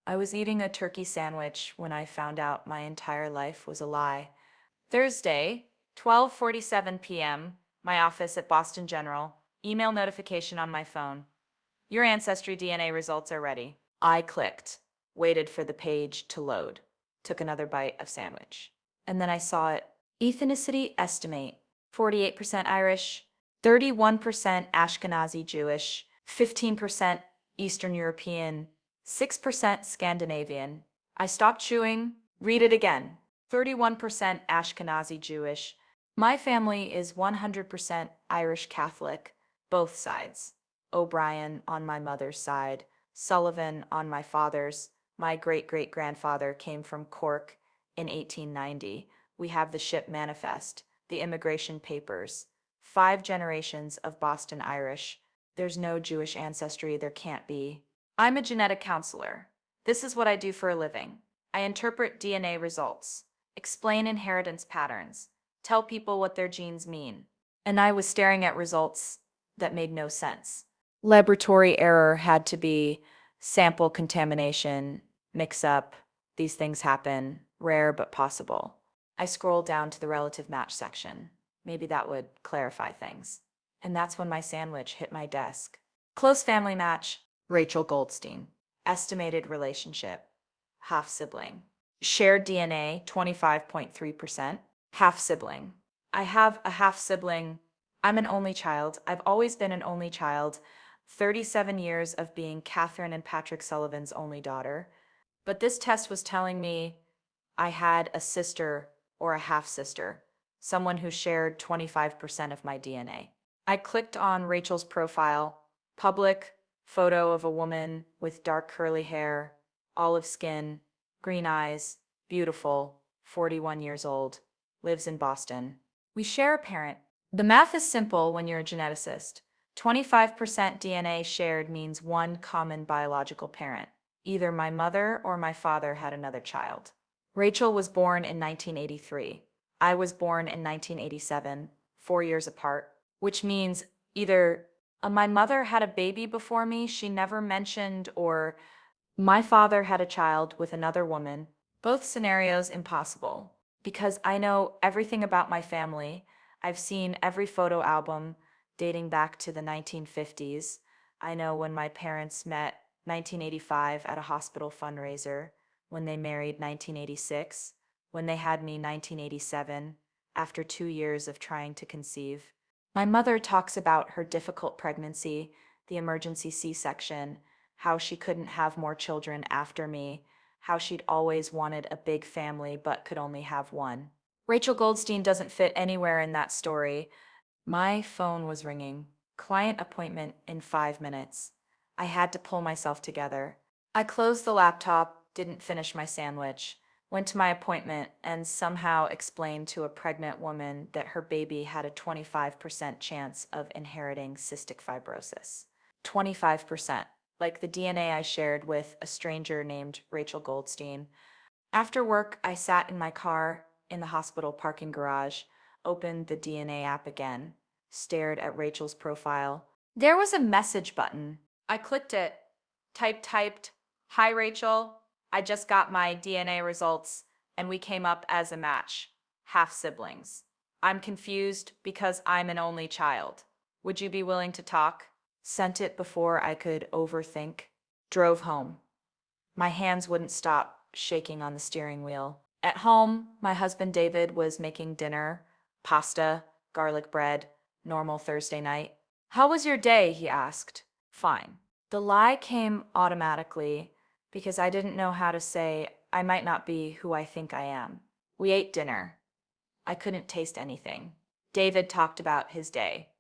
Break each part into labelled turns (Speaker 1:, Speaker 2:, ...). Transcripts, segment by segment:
Speaker 1: I was eating a turkey sandwich when I found out my entire life was a lie. Thursday, 12:47 p.m., my office at Boston General, email notification on my phone. Your ancestry DNA results are ready. I clicked, waited for the page to load, took another bite of sandwich. And then I saw it. Ethnicity estimate 48% Irish, 31% Ashkenazi Jewish, 15% Eastern European, 6% Scandinavian. I stopped chewing, read it again. 31% Ashkenazi Jewish. My family is 100% Irish Catholic, both sides. O'Brien on my mother's side, Sullivan on my father's. My great-great-grandfather came from Cork in 1890. We have the ship manifest, the immigration papers, 5 generations of Boston Irish. There's no Jewish ancestry, there can't be. I'm a genetic counselor. This is what I do for a living. I interpret DNA results, explain inheritance patterns, tell people what their genes mean. And I was staring at results that made no sense. Laboratory error had to be sample contamination, mix up, these things happen, rare but possible. I scrolled down to the relative match section. Maybe that would clarify things. And that's when my sandwich hit my desk. Close family match, Rachel Goldstein. Estimated relationship, half sibling. Shared DNA, 25.3%. Half sibling. I have a half sibling. I'm an only child. I've always been an only child. 37 years of being Catherine and Patrick Sullivan's only daughter. But this test was telling me I had a sister or a half sister, someone who shared 25% of my DNA. I clicked on Rachel's profile, public, photo of a woman with dark curly hair, olive skin, green eyes, beautiful, 41 years old, lives in Boston. We share a parent. The math is simple when you're a geneticist. 25% DNA shared means one common biological parent. Either my mother or my father had another child. Rachel was born in 1983. I was born in 1987, 4 years apart, which means either my mother had a baby before me she never mentioned, or my father had a child with another woman. Both scenarios impossible, because I know everything about my family. I've seen every photo album dating back to the 1950s. I know when my parents met, 1985 at a hospital fundraiser, when they married, 1986, when they had me, 1987, after 2 years of trying to conceive. My mother talks about her difficult pregnancy, the emergency C-section, how she couldn't have more children after me, how she'd always wanted a big family but could only have one. Rachel Goldstein doesn't fit anywhere in that story. My phone was ringing. Client appointment in 5 minutes. I had to pull myself together. I closed the laptop, didn't finish my sandwich, went to my appointment, and somehow explained to a pregnant woman that her baby had a 25% chance of inheriting cystic fibrosis. 25%, like the DNA I shared with a stranger named Rachel Goldstein. After work, I sat in my car in the hospital parking garage, opened the DNA app again, stared at Rachel's profile. There was a message button. I clicked it. Typed, "Hi Rachel, I just got my DNA results and we came up as a match. Half siblings. I'm confused because I'm an only child. Would you be willing to talk?" Sent it before I could overthink. Drove home. My hands wouldn't stop shaking on the steering wheel. At home, my husband David was making dinner, pasta, garlic bread, normal Thursday night. "How was your day?" he asked. "Fine." The lie came automatically because I didn't know how to say I might not be who I think I am. We ate dinner. I couldn't taste anything. David talked about his day,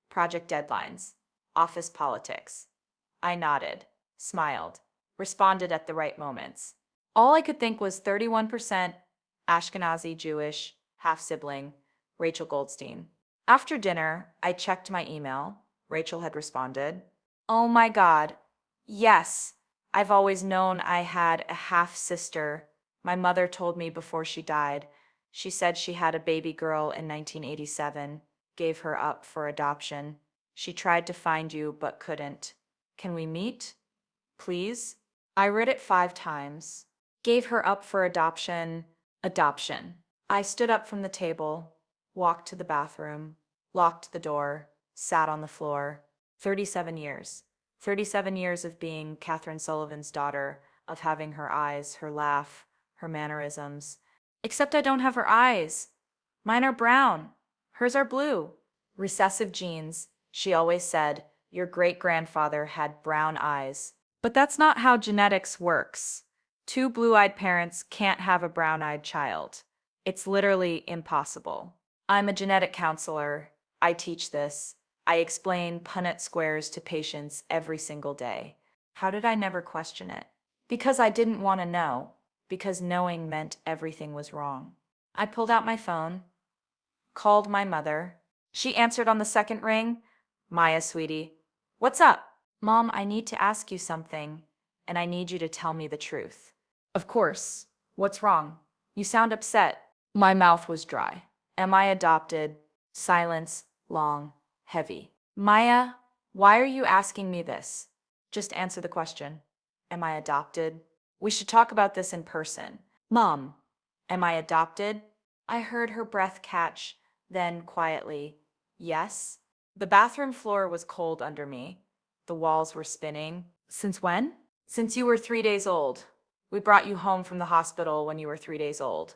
Speaker 1: project deadlines, office politics. I nodded, smiled, responded at the right moments. All I could think was 31% Ashkenazi Jewish, half sibling, Rachel Goldstein. After dinner, I checked my email. Rachel had responded. "Oh my God. Yes. I've always known I had a half sister. My mother told me before she died. She said she had a baby girl in 1987, gave her up for adoption. She tried to find you but couldn't. Can we meet? Please?" I read it 5 times. Gave her up for adoption. Adoption. I stood up from the table, walked to the bathroom, locked the door, sat on the floor. 37 years. 37 years of being Catherine Sullivan's daughter, of having her eyes, her laugh, her mannerisms. Except I don't have her eyes. Mine are brown. Hers are blue. Recessive genes, she always said. Your great-grandfather had brown eyes. But that's not how genetics works. Two blue-eyed parents can't have a brown-eyed child. It's literally impossible. I'm a genetic counselor. I teach this. I explain Punnett squares to patients every single day. How did I never question it? Because I didn't want to know. Because knowing meant everything was wrong. I pulled out my phone, called my mother. She answered on the second ring. Maya, sweetie. What's up? Mom, I need to ask you something, and I need you to tell me the truth. Of course. What's wrong? You sound upset. My mouth was dry. Am I adopted? Silence, long, heavy. Maya, why are you asking me this? Just answer the question. Am I adopted? We should talk about this in person. Mom, am I adopted? I heard her breath catch, then quietly, yes. The bathroom floor was cold under me. The walls were spinning. Since when? Since you were 3 days old. We brought you home from the hospital when you were 3 days old.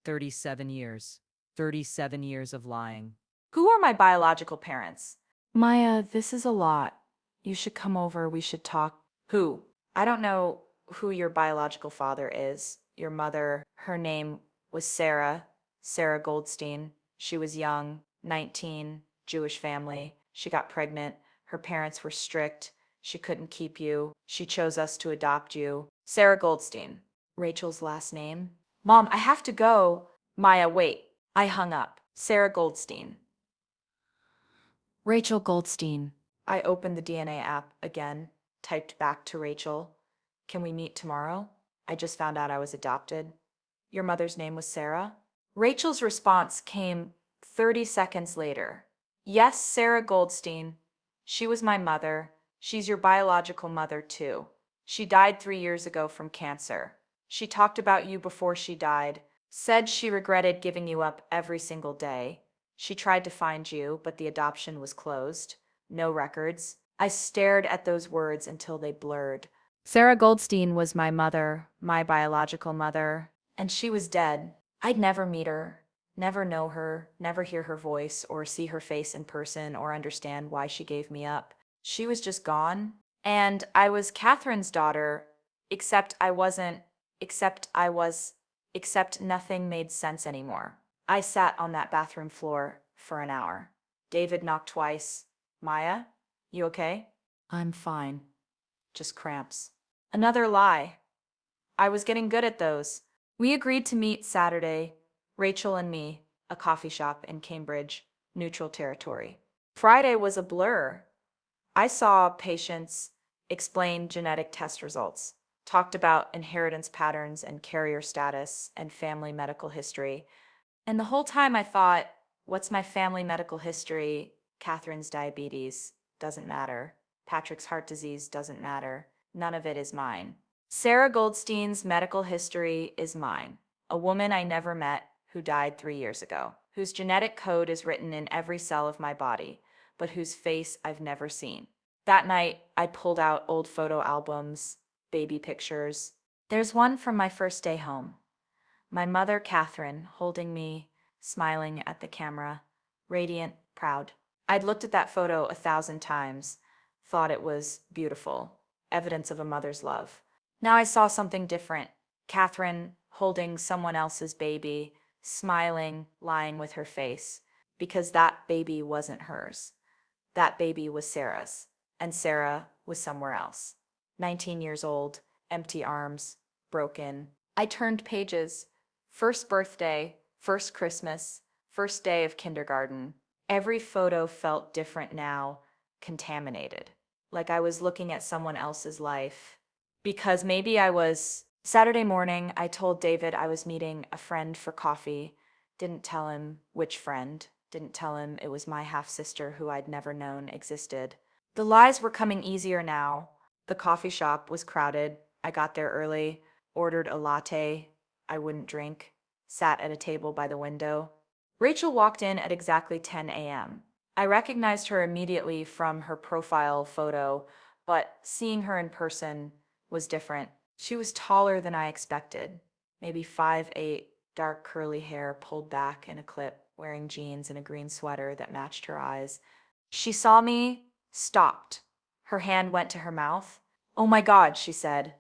Speaker 2: 37 years. 37 years of lying.
Speaker 1: Who are my biological parents? Maya, this is a lot. You should come over. We should talk. Who? I don't know who your biological father is. Your mother, her name was Sarah, Sarah Goldstein. She was young, 19, Jewish family. She got pregnant. Her parents were strict. She couldn't keep you. She chose us to adopt you. Sarah Goldstein. Rachel's last name? Mom, I have to go. Maya, wait. I hung up. Sarah Goldstein. Rachel Goldstein. I opened the DNA app again, typed back to Rachel. Can we meet tomorrow? I just found out I was adopted. Your mother's name was Sarah? Rachel's response came 30 seconds later. Yes, Sarah Goldstein. She was my mother. She's your biological mother, too. She died 3 years ago from cancer. She talked about you before she died, said she regretted giving you up every single day. She tried to find you, but the adoption was closed. No records. I stared at those words until they blurred. Sarah Goldstein was my mother, my biological mother, and she was dead. I'd never meet her, never know her, never hear her voice or see her face in person or understand why she gave me up. She was just gone. And I was Catherine's daughter, except I wasn't, except nothing made sense anymore. I sat on that bathroom floor for an hour. David knocked twice. Maya, you okay? I'm fine. Just cramps. Another lie. I was getting good at those. We agreed to meet Saturday, Rachel and me, a coffee shop in Cambridge, neutral territory. Friday was a blur. I saw patients, explained genetic test results, talked about inheritance patterns and carrier status and family medical history. And the whole time I thought, what's my family medical history? Catherine's diabetes doesn't matter. Patrick's heart disease doesn't matter. None of it is mine. Sarah Goldstein's medical history is mine. A woman I never met who died 3 years ago, whose genetic code is written in every cell of my body, but whose face I've never seen. That night, I pulled out old photo albums, baby pictures. There's one from my first day home. My mother, Catherine, holding me, smiling at the camera, radiant, proud. I'd looked at that photo 1,000 times, thought it was beautiful, evidence of a mother's love. Now I saw something different. Catherine holding someone else's baby, smiling, lying with her face, because that baby wasn't hers. That baby was Sarah's, and Sarah was somewhere else. 19 years old, empty arms, broken. I turned pages. First birthday, first Christmas, first day of kindergarten. Every photo felt different now, contaminated. Like I was looking at someone else's life. Because maybe I was. Saturday morning, I told David I was meeting a friend for coffee. Didn't tell him which friend. Didn't tell him it was my half-sister who I'd never known existed. The lies were coming easier now. The coffee shop was crowded. I got there early, ordered a latte I wouldn't drink, sat at a table by the window. Rachel walked in at exactly 10 a.m. I recognized her immediately from her profile photo, but seeing her in person was different. She was taller than I expected, maybe 5'8", dark curly hair pulled back in a clip, wearing jeans and a green sweater that matched her eyes. She saw me, stopped. Her hand went to her mouth. "Oh my God," she said.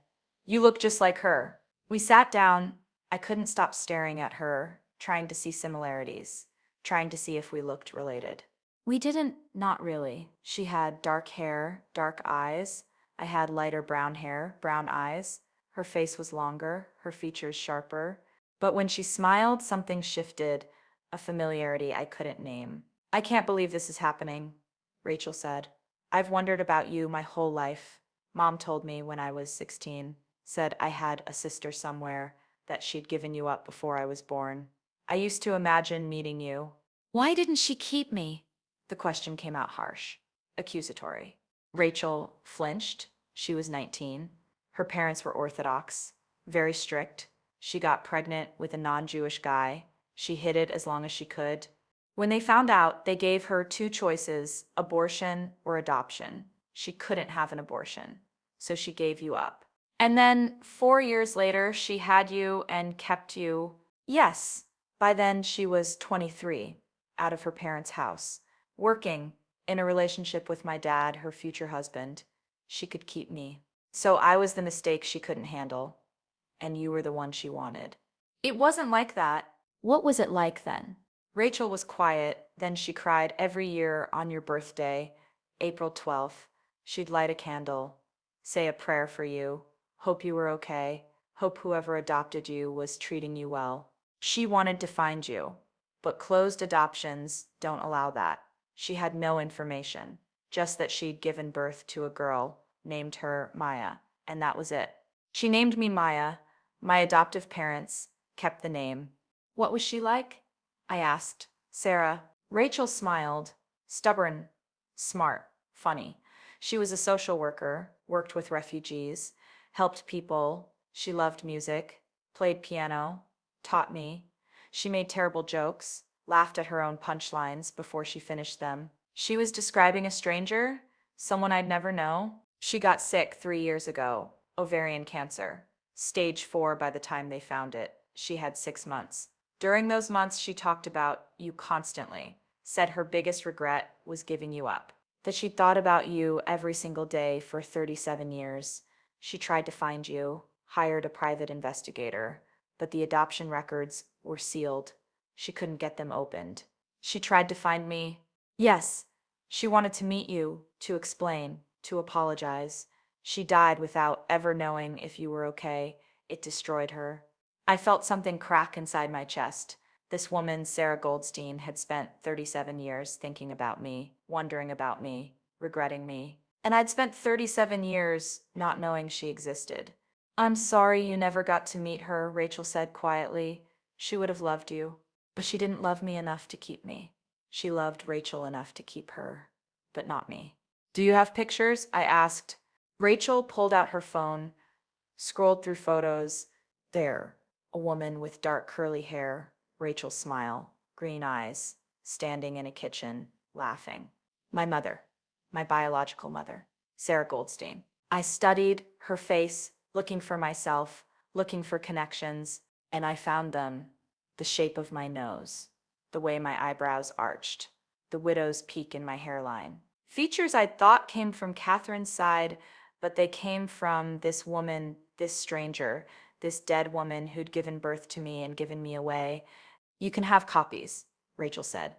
Speaker 1: "You look just like her." We sat down. I couldn't stop staring at her, trying to see similarities, trying to see if we looked related. We didn't, not really. She had dark hair, dark eyes. I had lighter brown hair, brown eyes. Her face was longer, her features sharper. But when she smiled, something shifted, a familiarity I couldn't name. "I can't believe this is happening," Rachel said. "I've wondered about you my whole life. Mom told me when I was 16, said I had a sister somewhere, that she'd given you up before I was born. I used to imagine meeting you." Why didn't she keep me? The question came out harsh, accusatory. Rachel flinched. She was 19. Her parents were Orthodox, very strict. She got pregnant with a non-Jewish guy. She hid it as long as she could. When they found out, they gave her two choices, abortion or adoption. She couldn't have an abortion, so she gave you up. And then 4 years later, she had you and kept you. Yes, by then she was 23, out of her parents' house, working in a relationship with my dad, her future husband. She could keep me. So I was the mistake she couldn't handle, and you were the one she wanted. It wasn't like that. What was it like then? Rachel was quiet, then she cried every year on your birthday, April 12th. She'd light a candle, say a prayer for you, hope you were okay, hope whoever adopted you was treating you well. She wanted to find you, but closed adoptions don't allow that. She had no information, just that she'd given birth to a girl, named her Maya, and that was it. She named me Maya. My adoptive parents kept the name. What was she like? I asked. Sarah. Rachel smiled. Stubborn, smart, funny. She was a social worker, worked with refugees, helped people. She loved music, played piano, taught me. She made terrible jokes, laughed at her own punchlines before she finished them. She was describing a stranger, someone I'd never know. She got sick 3 years ago, ovarian cancer, stage 4 by the time they found it. She had 6 months. During those months, she talked about you constantly, said her biggest regret was giving you up, that she'd thought about you every single day for 37 years. She tried to find you, hired a private investigator, but the adoption records were sealed. She couldn't get them opened. She tried to find me. Yes, she wanted to meet you, to explain, to apologize. She died without ever knowing if you were okay. It destroyed her. I felt something crack inside my chest. This woman, Sarah Goldstein, had spent 37 years thinking about me, wondering about me, regretting me. And I'd spent 37 years not knowing she existed. "I'm sorry you never got to meet her," Rachel said quietly. "She would have loved you, but she didn't love me enough to keep me. She loved Rachel enough to keep her, but not me." "Do you have pictures?" I asked. Rachel pulled out her phone, scrolled through photos. There, a woman with dark curly hair, Rachel's smile, green eyes, standing in a kitchen, laughing. My mother, my biological mother, Sarah Goldstein. I studied her face, looking for myself, looking for connections, and I found them. The shape of my nose, the way my eyebrows arched, the widow's peak in my hairline. Features I thought came from Catherine's side, but they came from this woman, this stranger, this dead woman who'd given birth to me and given me away. "You can have copies," Rachel said.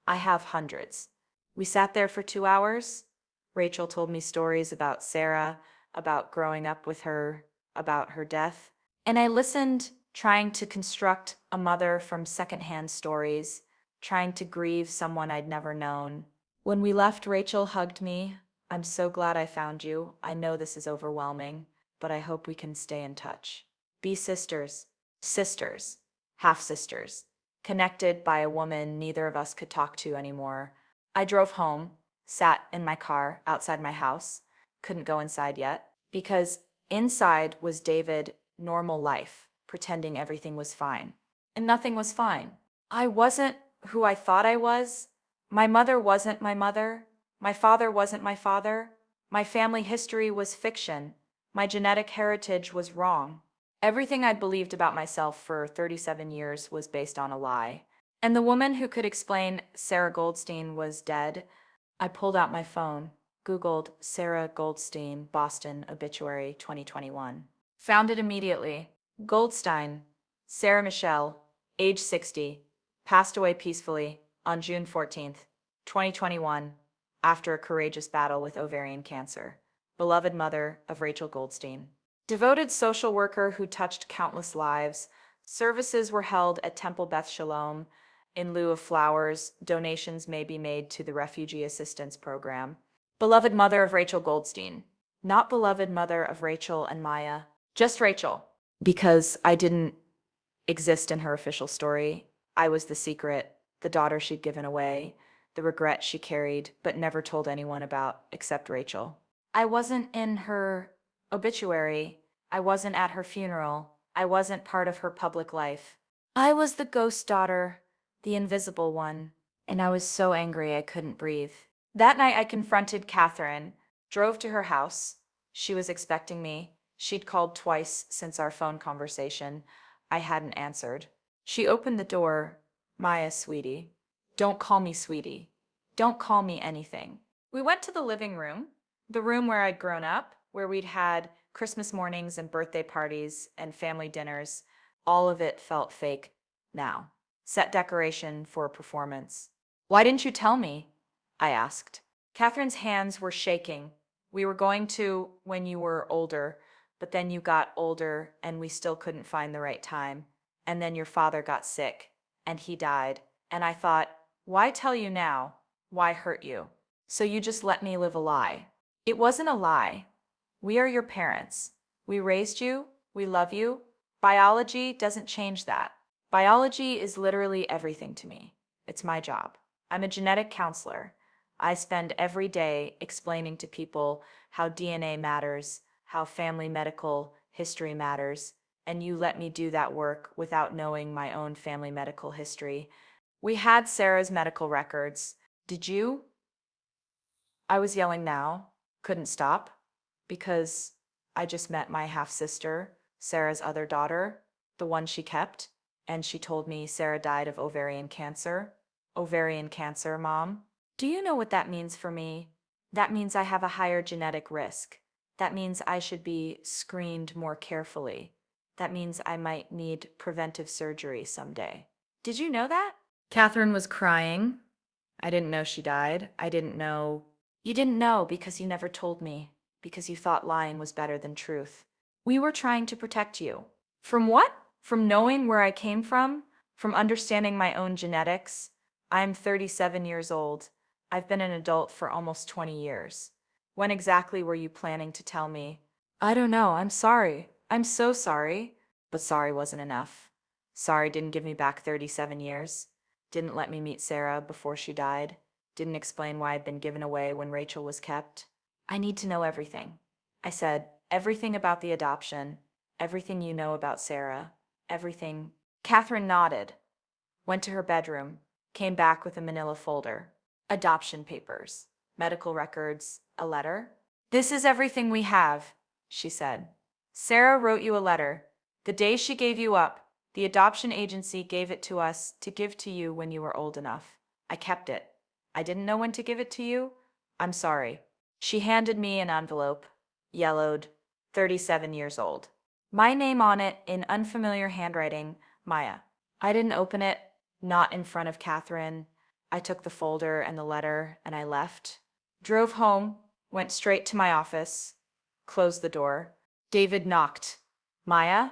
Speaker 1: "I have hundreds." We sat there for 2 hours. Rachel told me stories about Sarah, about growing up with her, about her death. And I listened, trying to construct a mother from secondhand stories, trying to grieve someone I'd never known. When we left, Rachel hugged me. "I'm so glad I found you. I know this is overwhelming, but I hope we can stay in touch. Be sisters, sisters, half sisters, connected by a woman neither of us could talk to anymore." I drove home, sat in my car outside my house, couldn't go inside yet, because Inside was David, normal life, pretending everything was fine. And nothing was fine. I wasn't who I thought I was. My mother wasn't my mother. My father wasn't my father. My family history was fiction. My genetic heritage was wrong. Everything I'd believed about myself for 37 years was based on a lie. And the woman who could explain Sarah Goldstein was dead. I pulled out my phone, Googled Sarah Goldstein, Boston, obituary 2021. Found it immediately. Goldstein, Sarah Michelle, age 60, passed away peacefully on June 14th, 2021, after a courageous battle with ovarian cancer. Beloved mother of Rachel Goldstein. Devoted social worker who touched countless lives. Services were held at Temple Beth Shalom. In lieu of flowers, donations may be made to the Refugee Assistance Program. Beloved mother of Rachel Goldstein. Not beloved mother of Rachel and Maya, just Rachel. Because I didn't exist in her official story. I was the secret, the daughter she'd given away, the regret she carried but never told anyone about except Rachel. I wasn't in her obituary. I wasn't at her funeral. I wasn't part of her public life. I was the ghost daughter, the invisible one, and I was so angry I couldn't breathe. That night I confronted Catherine, drove to her house. She was expecting me. She'd called twice since our phone conversation. I hadn't answered. She opened the door. Maya, sweetie. Don't call me sweetie. Don't call me anything. We went to the living room, the room where I'd grown up, where we'd had Christmas mornings and birthday parties and family dinners. All of it felt fake now. Set decoration for a performance. Why didn't you tell me? I asked. Catherine's hands were shaking. We were going to when you were older, but then you got older and we still couldn't find the right time. And then your father got sick and he died. And I thought, why tell you now? Why hurt you? So you just let me live a lie. It wasn't a lie. We are your parents. We raised you. We love you. Biology doesn't change that. Biology is literally everything to me. It's my job. I'm a genetic counselor. I spend every day explaining to people how DNA matters, how family medical history matters, and you let me do that work without knowing my own family medical history. We had Sarah's medical records. Did you? I was yelling now, couldn't stop, because I just met my half-sister, Sarah's other daughter, the one she kept, and she told me Sarah died of ovarian cancer. Ovarian cancer, Mom? Do you know what that means for me? That means I have a higher genetic risk. That means I should be screened more carefully. That means I might need preventive surgery someday. Did you know that? Catherine was crying. I didn't know she died. I didn't know. You didn't know because you never told me, because you thought lying was better than truth. We were trying to protect you. From what? From knowing where I came from? From understanding my own genetics? I'm 37 years old. I've been an adult for almost 20 years. When exactly were you planning to tell me? I don't know. I'm sorry. I'm so sorry. But sorry wasn't enough. Sorry didn't give me back 37 years. Didn't let me meet Sarah before she died. Didn't explain why I'd been given away when Rachel was kept. I need to know everything. I said, everything about the adoption, everything you know about Sarah, everything. Catherine nodded, went to her bedroom, came back with a manila folder. Adoption papers, medical records, a letter. This is everything we have, she said. Sarah wrote you a letter. The day she gave you up, the adoption agency gave it to us to give to you when you were old enough. I kept it. I didn't know when to give it to you. I'm sorry. She handed me an envelope, yellowed, 37 years old. My name on it in unfamiliar handwriting, Maya. I didn't open it, not in front of Catherine. I took the folder and the letter and I left. Drove home, went straight to my office, closed the door. David knocked. Maya?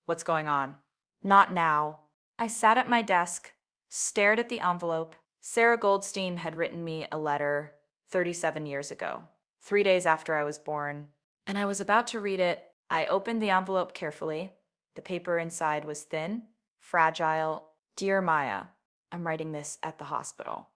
Speaker 1: What's going on? Not now. I sat at my desk, stared at the envelope. Sarah Goldstein had written me a letter 37 years ago, 3 days after I was born, and I was about to read it. I opened the envelope carefully. The paper inside was thin, fragile. Dear Maya, I'm writing this at the hospital.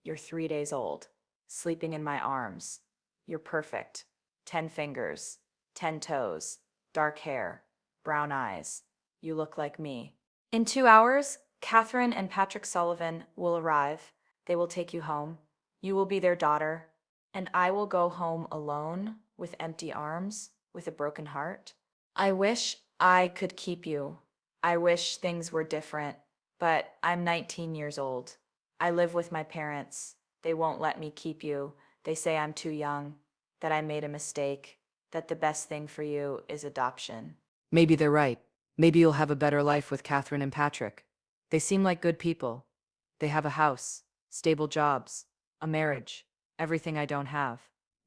Speaker 1: You're 3 days old, sleeping in my arms. You're perfect. 10 fingers, 10 toes, dark hair, brown eyes. You look like me. In 2 hours, Catherine and Patrick Sullivan will arrive. They will take you home. You will be their daughter, and I will go home alone with empty arms, with a broken heart. I wish I could keep you. I wish things were different, but I'm 19 years old. I live with my parents. They won't let me keep you. They say I'm too young, that I made a mistake, that the best thing for you is adoption.
Speaker 2: Maybe they're right. Maybe you'll have a better life with Catherine and Patrick. They seem like good people. They have a house, stable jobs, a marriage, everything I don't have.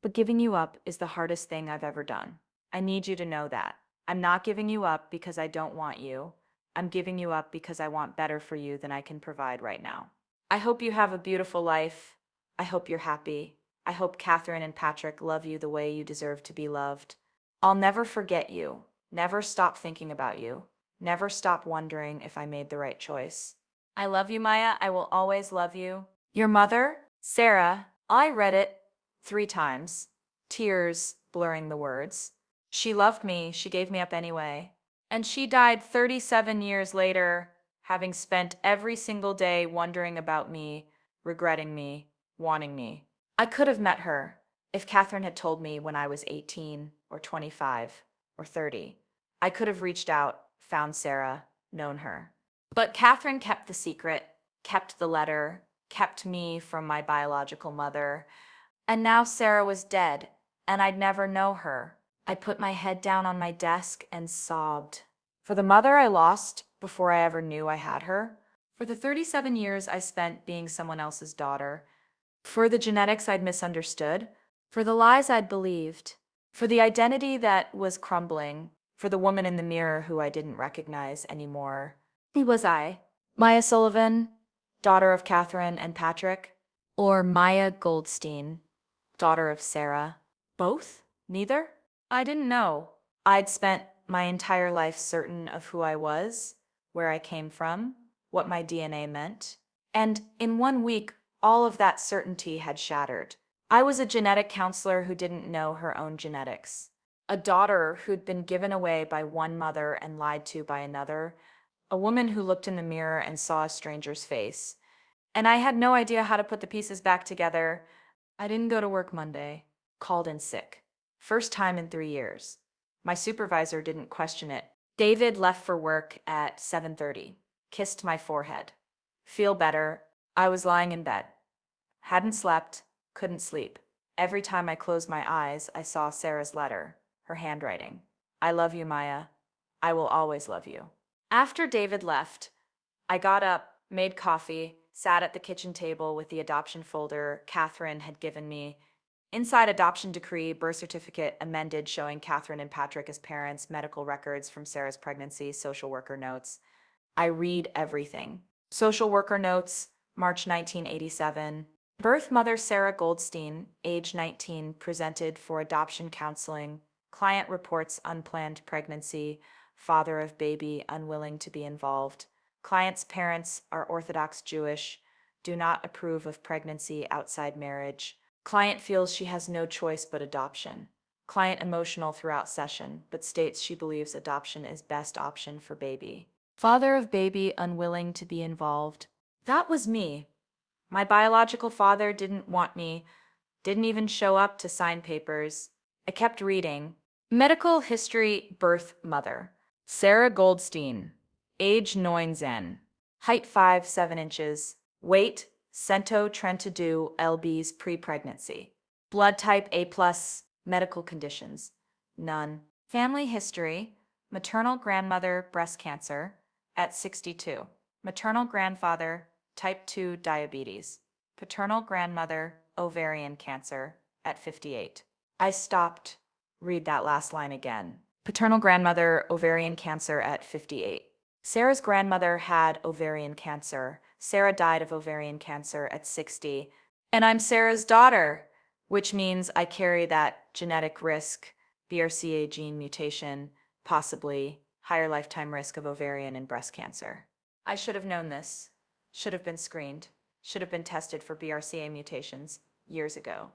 Speaker 1: But giving you up is the hardest thing I've ever done. I need you to know that. I'm not giving you up because I don't want you. I'm giving you up because I want better for you than I can provide right now. I hope you have a beautiful life. I hope you're happy. I hope Catherine and Patrick love you the way you deserve to be loved. I'll never forget you. Never stop thinking about you. Never stop wondering if I made the right choice. I love you, Maya. I will always love you. Your mother, Sarah, I read it 3 times, tears blurring the words. She loved me. She gave me up anyway. And she died 37 years later, having spent every single day wondering about me, regretting me, wanting me. I could have met her if Catherine had told me when I was 18 or 25 or 30. I could have reached out, found Sarah, known her. But Catherine kept the secret, kept the letter, kept me from my biological mother. And now Sarah was dead, and I'd never know her. I put my head down on my desk and sobbed. For the mother I lost before I ever knew I had her. For the 37 years I spent being someone else's daughter. For the genetics I'd misunderstood. For the lies I'd believed. For the identity that was crumbling. For the woman in the mirror who I didn't recognize anymore. Who was I? Maya Sullivan, daughter of Catherine and Patrick? Or Maya Goldstein, daughter of Sarah? Both? Neither? I didn't know. I'd spent my entire life certain of who I was, where I came from, what my DNA meant. And in 1 week, all of that certainty had shattered. I was a genetic counselor who didn't know her own genetics. A daughter who'd been given away by one mother and lied to by another. A woman who looked in the mirror and saw a stranger's face. And I had no idea how to put the pieces back together. I didn't go to work Monday. Called in sick. First time in 3 years. My supervisor didn't question it. David left for work at 7:30. Kissed my forehead. Feel better. I was lying in bed. Hadn't slept. Couldn't sleep. Every time I closed my eyes, I saw Sarah's letter. Her handwriting. I love you, Maya. I will always love you. After David left, I got up, made coffee, sat at the kitchen table with the adoption folder Catherine had given me. Inside adoption decree, birth certificate amended showing Catherine and Patrick as parents, medical records from Sarah's pregnancy, social worker notes. I read everything. Social worker notes, March 1987. Birth mother Sarah Goldstein, age 19, presented for adoption counseling. Client reports unplanned pregnancy. Father of baby unwilling to be involved. Client's parents are Orthodox Jewish, do not approve of pregnancy outside marriage. Client feels she has no choice but adoption. Client emotional throughout session, but states she believes adoption is best option for baby. Father of baby unwilling to be involved. That was me. My biological father didn't want me, didn't even show up to sign papers. I kept reading. Medical history, birth mother. Sarah Goldstein, age 9 height 5'7". Weight, cento 32 lbs pre-pregnancy. Blood type A+, medical conditions, none. Family history, maternal grandmother breast cancer at 62. Maternal grandfather type 2 diabetes. Paternal grandmother ovarian cancer at 58. I stopped. Read that last line again. Paternal grandmother ovarian cancer at 58. Sarah's grandmother had ovarian cancer. Sarah died of ovarian cancer at 60. And I'm Sarah's daughter, which means I carry that genetic risk, BRCA gene mutation, possibly higher lifetime risk of ovarian and breast cancer. I should have known this, should have been screened, should have been tested for BRCA mutations years ago.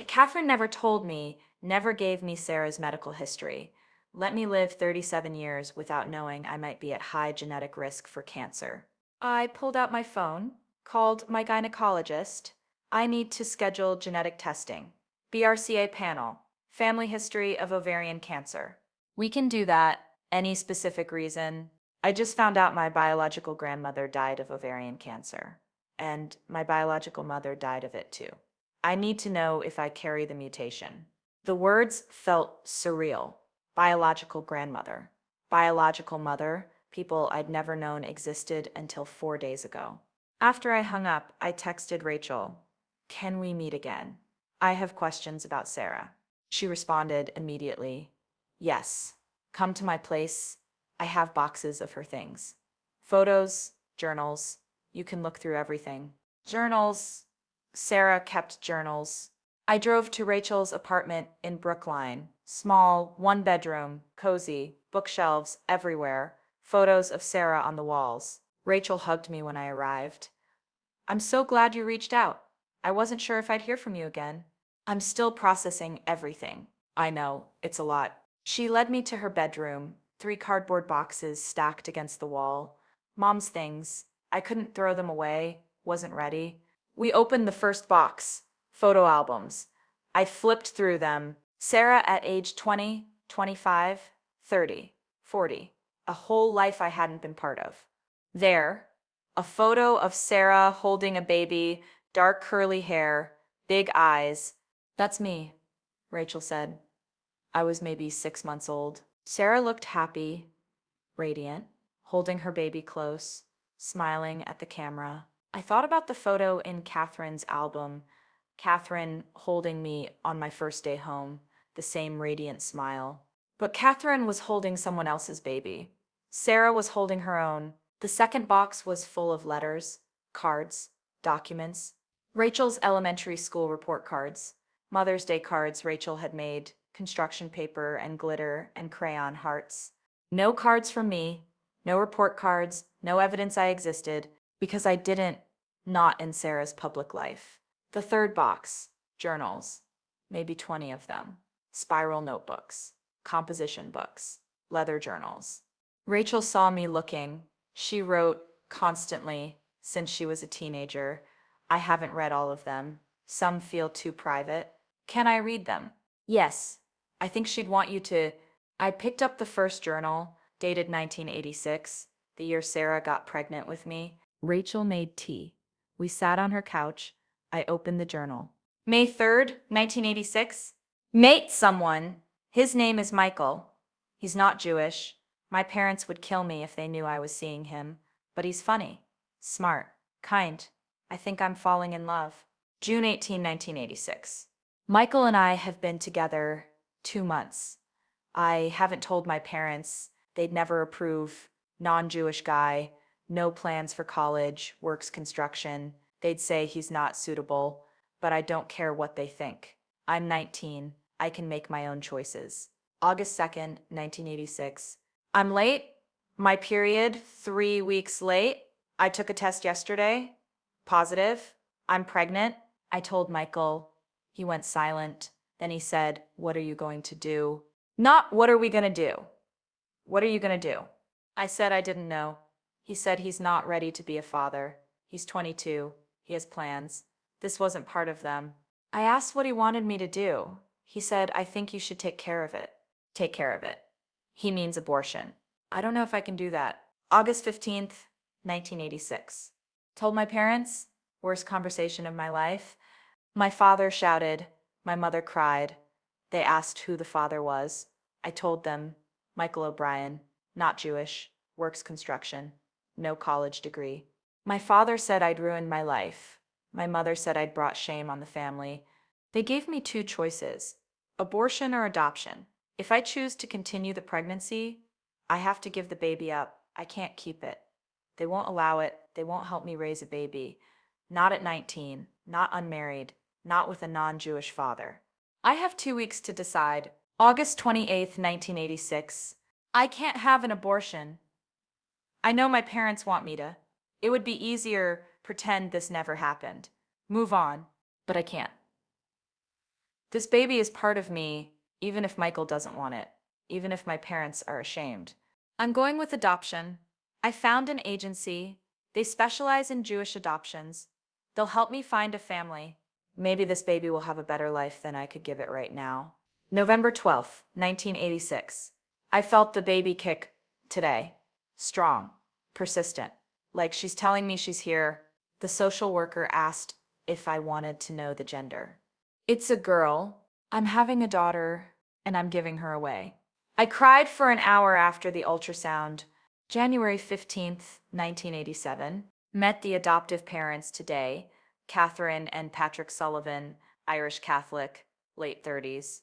Speaker 1: Catherine never told me, never gave me Sarah's medical history. Let me live 37 years without knowing I might be at high genetic risk for cancer. I pulled out my phone, called my gynecologist. I need to schedule genetic testing. BRCA panel, family history of ovarian cancer. We can do that. Any specific reason? I just found out my biological grandmother died of ovarian cancer, and my biological mother died of it too. I need to know if I carry the mutation. The words felt surreal. Biological grandmother. Biological mother, people I'd never known existed until 4 days ago. After I hung up, I texted Rachel, "Can we meet again? I have questions about Sarah." She responded immediately, "Yes. Come to my place. I have boxes of her things. Photos, journals. You can look through everything." Journals. Sarah kept journals. I drove to Rachel's apartment in Brookline. Small, one bedroom, cozy, bookshelves everywhere, photos of Sarah on the walls. Rachel hugged me when I arrived. "I'm so glad you reached out. I wasn't sure if I'd hear from you again." "I'm still processing everything." "I know, it's a lot." She led me to her bedroom, 3 cardboard boxes stacked against the wall. Mom's things. I couldn't throw them away, wasn't ready. We opened the first box, photo albums. I flipped through them. Sarah at age 20, 25, 30, 40. A whole life I hadn't been part of. There, a photo of Sarah holding a baby, dark curly hair, big eyes. "That's me," Rachel said. I was maybe 6 months old. Sarah looked happy, radiant, holding her baby close, smiling at the camera. I thought about the photo in Catherine's album, Catherine holding me on my first day home, the same radiant smile. But Catherine was holding someone else's baby. Sarah was holding her own. The second box was full of letters, cards, documents. Rachel's elementary school report cards, Mother's Day cards Rachel had made, construction paper and glitter and crayon hearts. No cards from me, no report cards, no evidence I existed, because I didn't, not in Sarah's public life. The third box, journals, maybe 20 of them, spiral notebooks, composition books, leather journals. Rachel saw me looking. She wrote constantly since she was a teenager. I haven't read all of them. Some feel too private. Can I read them? Yes. I think she'd want you to. I picked up the first journal, dated 1986, the year Sarah got pregnant with me. Rachel made tea. We sat on her couch. I opened the journal. May 3rd, 1986. Mate someone. His name is Michael. He's not Jewish. My parents would kill me if they knew I was seeing him, but he's funny, smart, kind. I think I'm falling in love. June 18, 1986. Michael and I have been together 2 months. I haven't told my parents. They'd never approve. Non-Jewish guy, no plans for college, works construction. They'd say he's not suitable, but I don't care what they think. I'm 19. I can make my own choices. August 2nd, 1986. I'm late. My period, 3 weeks late. I took a test yesterday. Positive. I'm pregnant. I told Michael. He went silent. Then he said, "What are you going to do?" Not, "What are we going to do?" "What are you going to do?" I said I didn't know. He said he's not ready to be a father. He's 22. He has plans. This wasn't part of them. I asked what he wanted me to do. He said, "I think you should take care of it." Take care of it. He means abortion. I don't know if I can do that. August 15th, 1986. Told my parents, worst conversation of my life. My father shouted. My mother cried. They asked who the father was. I told them, Michael O'Brien, not Jewish, works construction, no college degree. My father said I'd ruined my life. My mother said I'd brought shame on the family. They gave me two choices, abortion or adoption. If I choose to continue the pregnancy, I have to give the baby up. I can't keep it. They won't allow it. They won't help me raise a baby. Not at 19, not unmarried, not with a non-Jewish father. I have 2 weeks to decide. August 28th, 1986. I can't have an abortion. I know my parents want me to. It would be easier pretend this never happened. Move on. But I can't. This baby is part of me, even if Michael doesn't want it, even if my parents are ashamed. I'm going with adoption. I found an agency. They specialize in Jewish adoptions. They'll help me find a family. Maybe this baby will have a better life than I could give it right now. November 12th, 1986. I felt the baby kick today. Strong, persistent, like she's telling me she's here. The social worker asked if I wanted to know the gender. It's a girl. I'm having a daughter, and I'm giving her away. I cried for an hour after the ultrasound. January 15th, 1987. Met the adoptive parents today, Catherine and Patrick Sullivan, Irish Catholic, late 30s.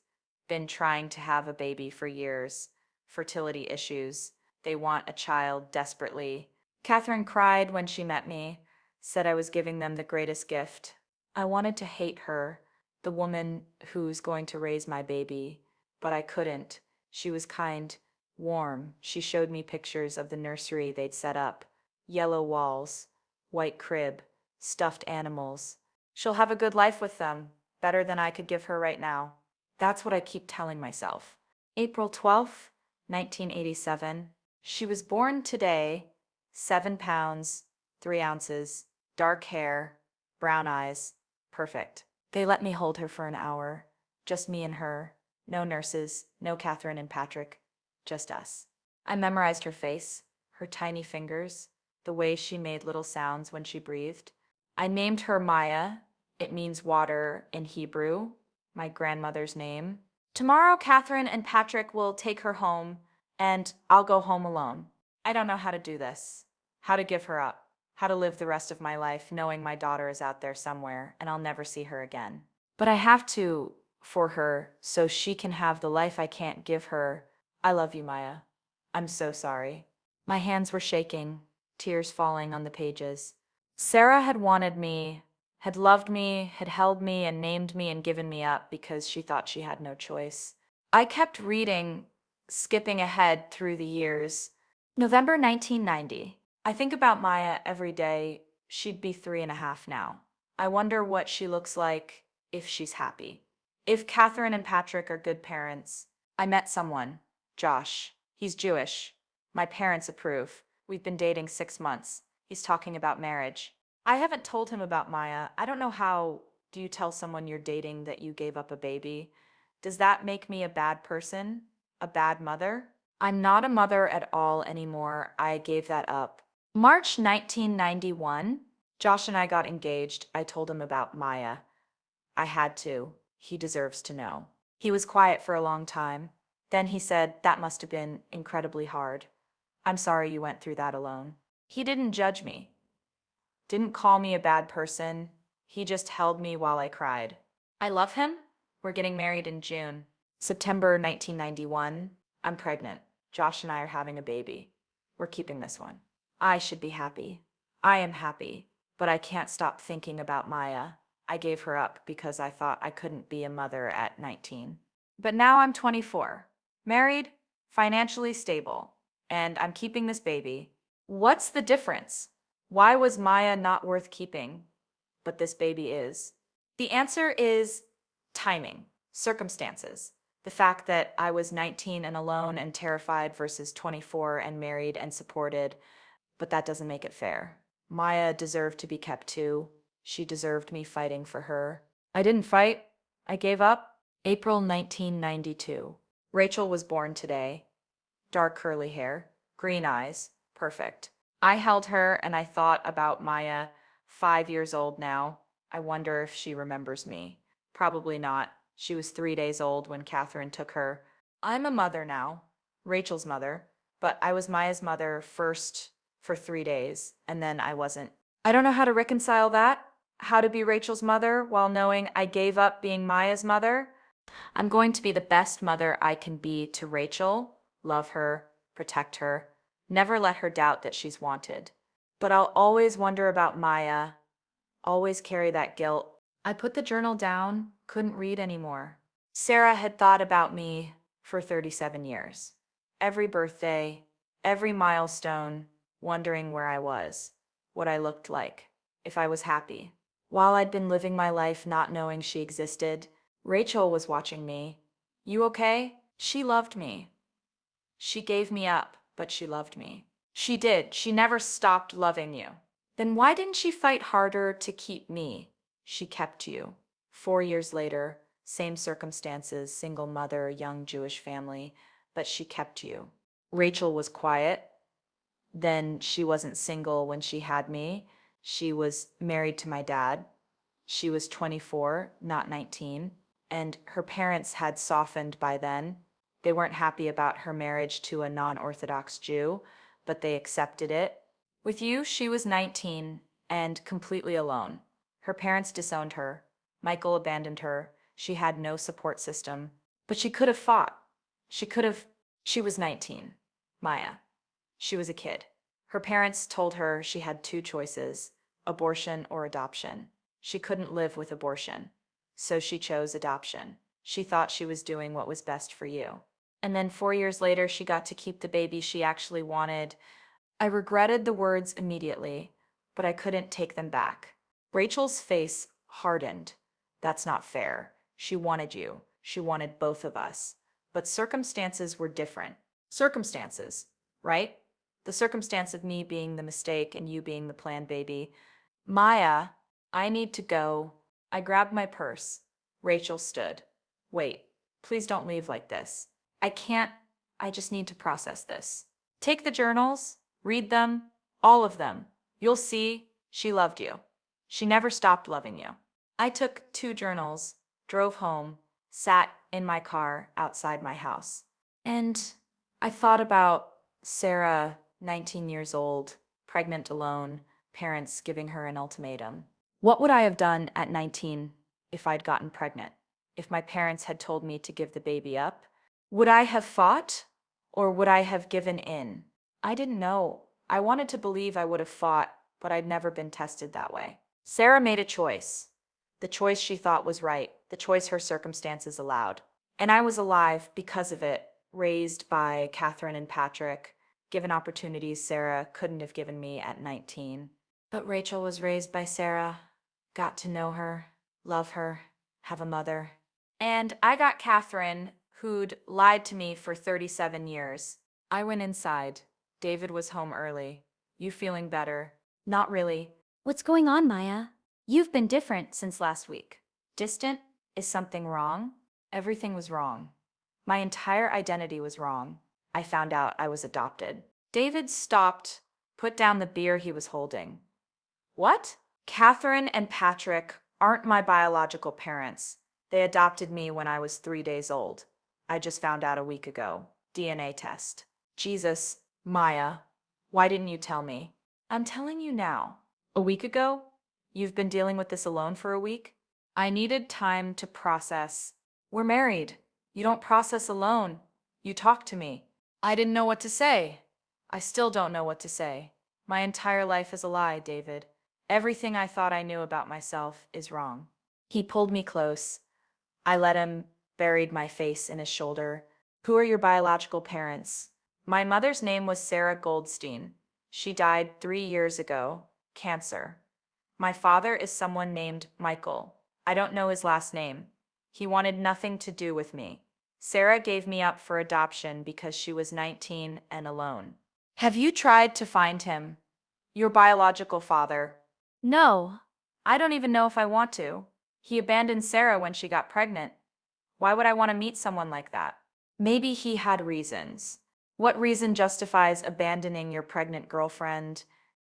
Speaker 1: Been trying to have a baby for years. Fertility issues. They want a child desperately. Catherine cried when she met me, said I was giving them the greatest gift. I wanted to hate her, the woman who's going to raise my baby, but I couldn't. She was kind, warm. She showed me pictures of the nursery they'd set up. Yellow walls, white crib, stuffed animals. She'll have a good life with them, better than I could give her right now. That's what I keep telling myself. April 12th, 1987. She was born today, 7 pounds, 3 ounces, dark hair, brown eyes, perfect. They let me hold her for an hour, just me and her. No nurses, no Catherine and Patrick, just us. I memorized her face, her tiny fingers, the way she made little sounds when she breathed. I named her Maya. It means water in Hebrew, my grandmother's name. Tomorrow, Catherine and Patrick will take her home, and I'll go home alone. I don't know how to do this, how to give her up, how to live the rest of my life knowing my daughter is out there somewhere and I'll never see her again. But I have to for her so she can have the life I can't give her. I love you, Maya. I'm so sorry. My hands were shaking, tears falling on the pages. Sarah had wanted me, had loved me, had held me and named me and given me up because she thought she had no choice. I kept reading, skipping ahead through the years. November 1990. I think about Maya every day. She'd be 3.5 now. I wonder what she looks like if she's happy. If Catherine and Patrick are good parents. I met someone, Josh. He's Jewish. My parents approve. We've been dating 6 months. He's talking about marriage. I haven't told him about Maya. I don't know how do you tell someone you're dating that you gave up a baby? Does that make me a bad person? A bad mother? I'm not a mother at all anymore. I gave that up. March 1991, Josh and I got engaged. I told him about Maya. I had to. He deserves to know. He was quiet for a long time. Then he said, "That must have been incredibly hard. I'm sorry you went through that alone." He didn't judge me, didn't call me a bad person. He just held me while I cried. I love him. We're getting married in June. September 1991. I'm pregnant. Josh and I are having a baby. We're keeping this one. I should be happy. I am happy, but I can't stop thinking about Maya. I gave her up because I thought I couldn't be a mother at 19. But now I'm 24, married, financially stable, and I'm keeping this baby. What's the difference? Why was Maya not worth keeping, but this baby is? The answer is timing, circumstances. The fact that I was 19 and alone and terrified versus 24 and married and supported, but that doesn't make it fair. Maya deserved to be kept too. She deserved me fighting for her. I didn't fight. I gave up. April 1992. Rachel was born today. Dark curly hair, green eyes, perfect. I held her and I thought about Maya, 5 years old now. I wonder if she remembers me. Probably not. She was 3 days old when Catherine took her. I'm a mother now, Rachel's mother, but I was Maya's mother first for 3 days, and then I wasn't. I don't know how to reconcile that. How to be Rachel's mother while knowing I gave up being Maya's mother. I'm going to be the best mother I can be to Rachel, love her, protect her, never let her doubt that she's wanted. But I'll always wonder about Maya, always carry that guilt. I put the journal down, couldn't read anymore. Sarah had thought about me for 37 years. Every birthday, every milestone, wondering where I was, what I looked like, if I was happy. While I'd been living my life not knowing she existed, Rachel was watching me. You okay? She loved me. She gave me up, but she loved me. She did. She never stopped loving you. Then why didn't she fight harder to keep me? She kept you. 4 years later, same circumstances, single mother, young Jewish family, but she kept you. Rachel was quiet. Then she wasn't single when she had me. She was married to my dad. She was 24, not 19, and her parents had softened by then. They weren't happy about her marriage to a non-Orthodox Jew, but they accepted it. With you, she was 19 and completely alone. Her parents disowned her. Michael abandoned her. She had no support system. But she could have fought. She could have. She was 19. Maya. She was a kid. Her parents told her she had two choices: abortion or adoption. She couldn't live with abortion, so she chose adoption. She thought she was doing what was best for you. And then 4 years later, she got to keep the baby she actually wanted. I regretted the words immediately, but I couldn't take them back. Rachel's face hardened. That's not fair. She wanted you. She wanted both of us. But circumstances were different. Circumstances, right? The circumstance of me being the mistake and you being the planned baby. Maya, I need to go. I grabbed my purse. Rachel stood. Wait, please don't leave like this. I can't. I just need to process this. Take the journals, read them, all of them. You'll see she loved you. She never stopped loving you. I took 2 journals, drove home, sat in my car outside my house. And I thought about Sarah, 19 years old, pregnant alone, parents giving her an ultimatum. What would I have done at 19 if I'd gotten pregnant? If my parents had told me to give the baby up? Would I have fought or would I have given in? I didn't know. I wanted to believe I would have fought, but I'd never been tested that way. Sarah made a choice. The choice she thought was right, the choice her circumstances allowed. And I was alive because of it, raised by Catherine and Patrick, given opportunities Sarah couldn't have given me at 19. But Rachel was raised by Sarah, got to know her, love her, have a mother. And I got Catherine, who'd lied to me for 37 years. I went inside. David was home early. You feeling better? Not really.
Speaker 3: What's going on, Maya?
Speaker 1: You've been different since last week. Distant? Is something wrong? Everything was wrong. My entire identity was wrong. I found out I was adopted. David stopped, put down the beer he was holding. What? Catherine and Patrick aren't my biological parents. They adopted me when I was 3 days old. I just found out a week ago. DNA test. Jesus, Maya, why didn't you tell me? I'm telling you now. A week ago? You've been dealing with this alone for a week? I needed time to process. We're married. You don't process alone. You talk to me. I didn't know what to say. I still don't know what to say. My entire life is a lie, David. Everything I thought I knew about myself is wrong. He pulled me close. I let him, buried my face in his shoulder. Who are your biological parents? My mother's name was Sarah Goldstein. She died 3 years ago. Cancer. My father is someone named Michael. I don't know his last name. He wanted nothing to do with me. Sarah gave me up for adoption because she was 19 and alone. Have you tried to find him? Your biological father.
Speaker 3: No.
Speaker 1: I don't even know if I want to. He abandoned Sarah when she got pregnant. Why would I want to meet someone like that? Maybe he had reasons. What reason justifies abandoning your pregnant girlfriend?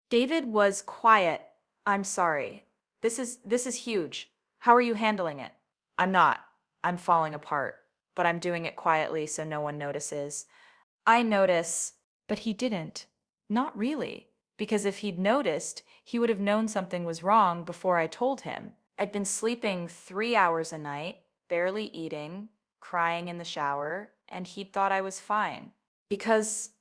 Speaker 1: David was quiet. I'm sorry. This is huge. How are you handling it? I'm not. I'm falling apart, but I'm doing it quietly so no one notices. I notice, but he didn't. Not really. Because if he'd noticed, he would have known something was wrong before I told him. I'd been sleeping 3 hours a night, barely eating, crying in the shower, and he'd thought I was fine. Because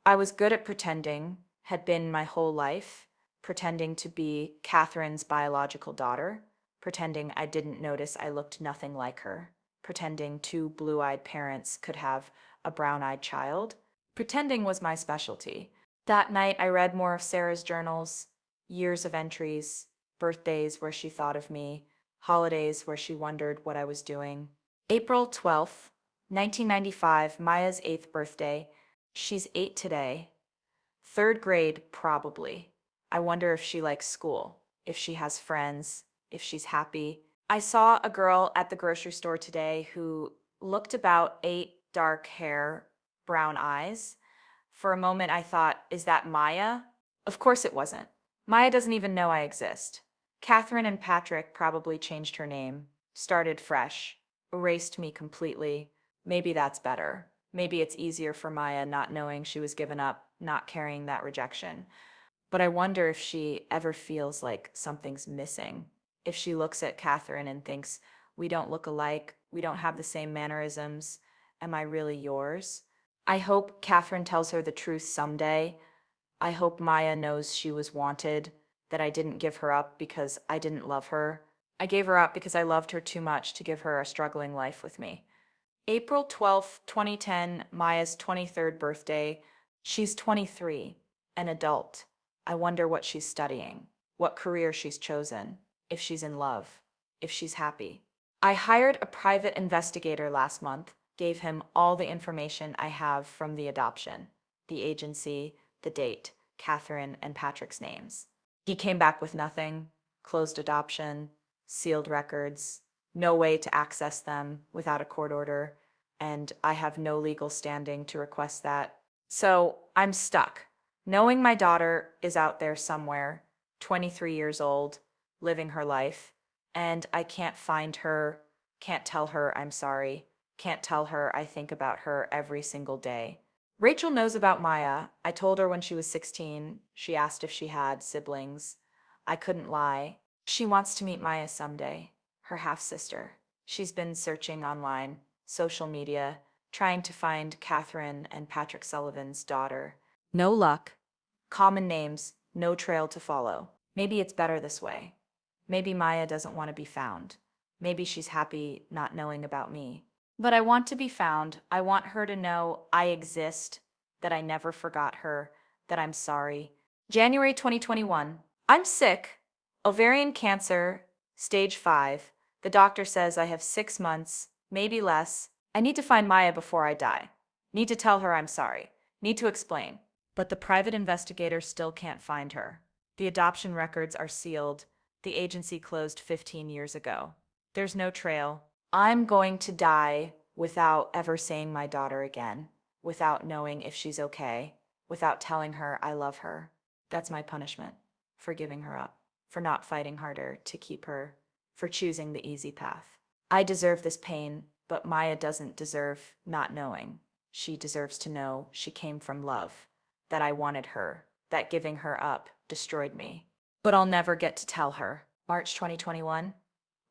Speaker 1: I was good at pretending, had been my whole life, pretending to be Catherine's biological daughter, pretending I didn't notice I looked nothing like her, pretending two blue-eyed parents could have a brown-eyed child. Pretending was my specialty. That night I read more of Sarah's journals, years of entries, birthdays where she thought of me, holidays where she wondered what I was doing. April 12th, 1995, Maya's 8th birthday. She's 8 today. 3rd grade, probably. I wonder if she likes school, if she has friends, if she's happy. I saw a girl at the grocery store today who looked about 8, dark hair, brown eyes. For a moment, I thought, is that Maya? Of course it wasn't. Maya doesn't even know I exist. Catherine and Patrick probably changed her name, started fresh, erased me completely. Maybe that's better. Maybe it's easier for Maya not knowing she was given up, not carrying that rejection. But I wonder if she ever feels like something's missing. If she looks at Catherine and thinks, we don't look alike, we don't have the same mannerisms, am I really yours? I hope Catherine tells her the truth someday. I hope Maya knows she was wanted, that I didn't give her up because I didn't love her. I gave her up because I loved her too much to give her a struggling life with me. April 12th, 2010, Maya's 23rd birthday. She's 23, an adult. I wonder what she's studying, what career she's chosen, if she's in love, if she's happy. I hired a private investigator last month, gave him all the information I have from the adoption, the agency, the date, Catherine and Patrick's names. He came back with nothing, closed adoption, sealed records, no way to access them without a court order, and I have no legal standing to request that. So I'm stuck, knowing my daughter is out there somewhere, 23 years old, living her life, and I can't find her, can't tell her I'm sorry, can't tell her I think about her every single day. Rachel knows about Maya. I told her when she was 16. She asked if she had siblings. I couldn't lie. She wants to meet Maya someday, her half-sister. She's been searching online, social media, trying to find Catherine and Patrick Sullivan's daughter.
Speaker 2: No luck.
Speaker 1: Common names, no trail to follow. Maybe it's better this way. Maybe Maya doesn't want to be found. Maybe she's happy not knowing about me. But I want to be found. I want her to know I exist, that I never forgot her, that I'm sorry. January 2021. I'm sick. Ovarian cancer, stage 5. The doctor says I have 6 months, maybe less. I need to find Maya before I die. Need to tell her I'm sorry. Need to explain. But the private investigator still can't find her. The adoption records are sealed. The agency closed 15 years ago. There's no trail. I'm going to die without ever seeing my daughter again, without knowing if she's okay, without telling her I love her. That's my punishment for giving her up, for not fighting harder to keep her, for choosing the easy path. I deserve this pain, but Maya doesn't deserve not knowing. She deserves to know she came from love, that I wanted her, that giving her up destroyed me. But I'll never get to tell her. March 2021,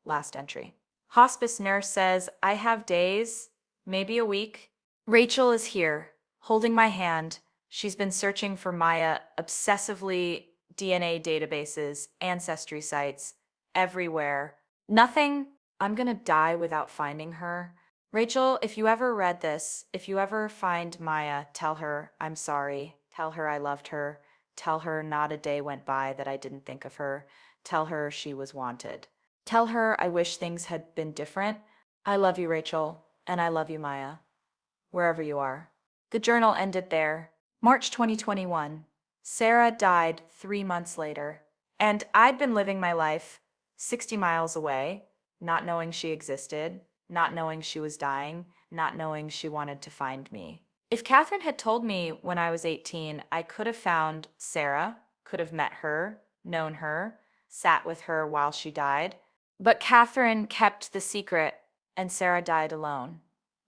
Speaker 1: last entry. Hospice nurse says I have days, maybe a week. Rachel is here, holding my hand. She's been searching for Maya obsessively, DNA databases, ancestry sites, everywhere. Nothing. I'm gonna die without finding her. Rachel, if you ever read this, if you ever find Maya, tell her I'm sorry. Tell her I loved her. Tell her not a day went by that I didn't think of her. Tell her she was wanted. Tell her I wish things had been different. I love you, Rachel, and I love you, Maya, wherever you are. The journal ended there. March 2021. Sarah died 3 months later, and I'd been living my life 60 miles away, not knowing she existed, not knowing she was dying, not knowing she wanted to find me. If Catherine had told me when I was 18, I could have found Sarah, could have met her, known her, sat with her while she died. But Catherine kept the secret, and Sarah died alone.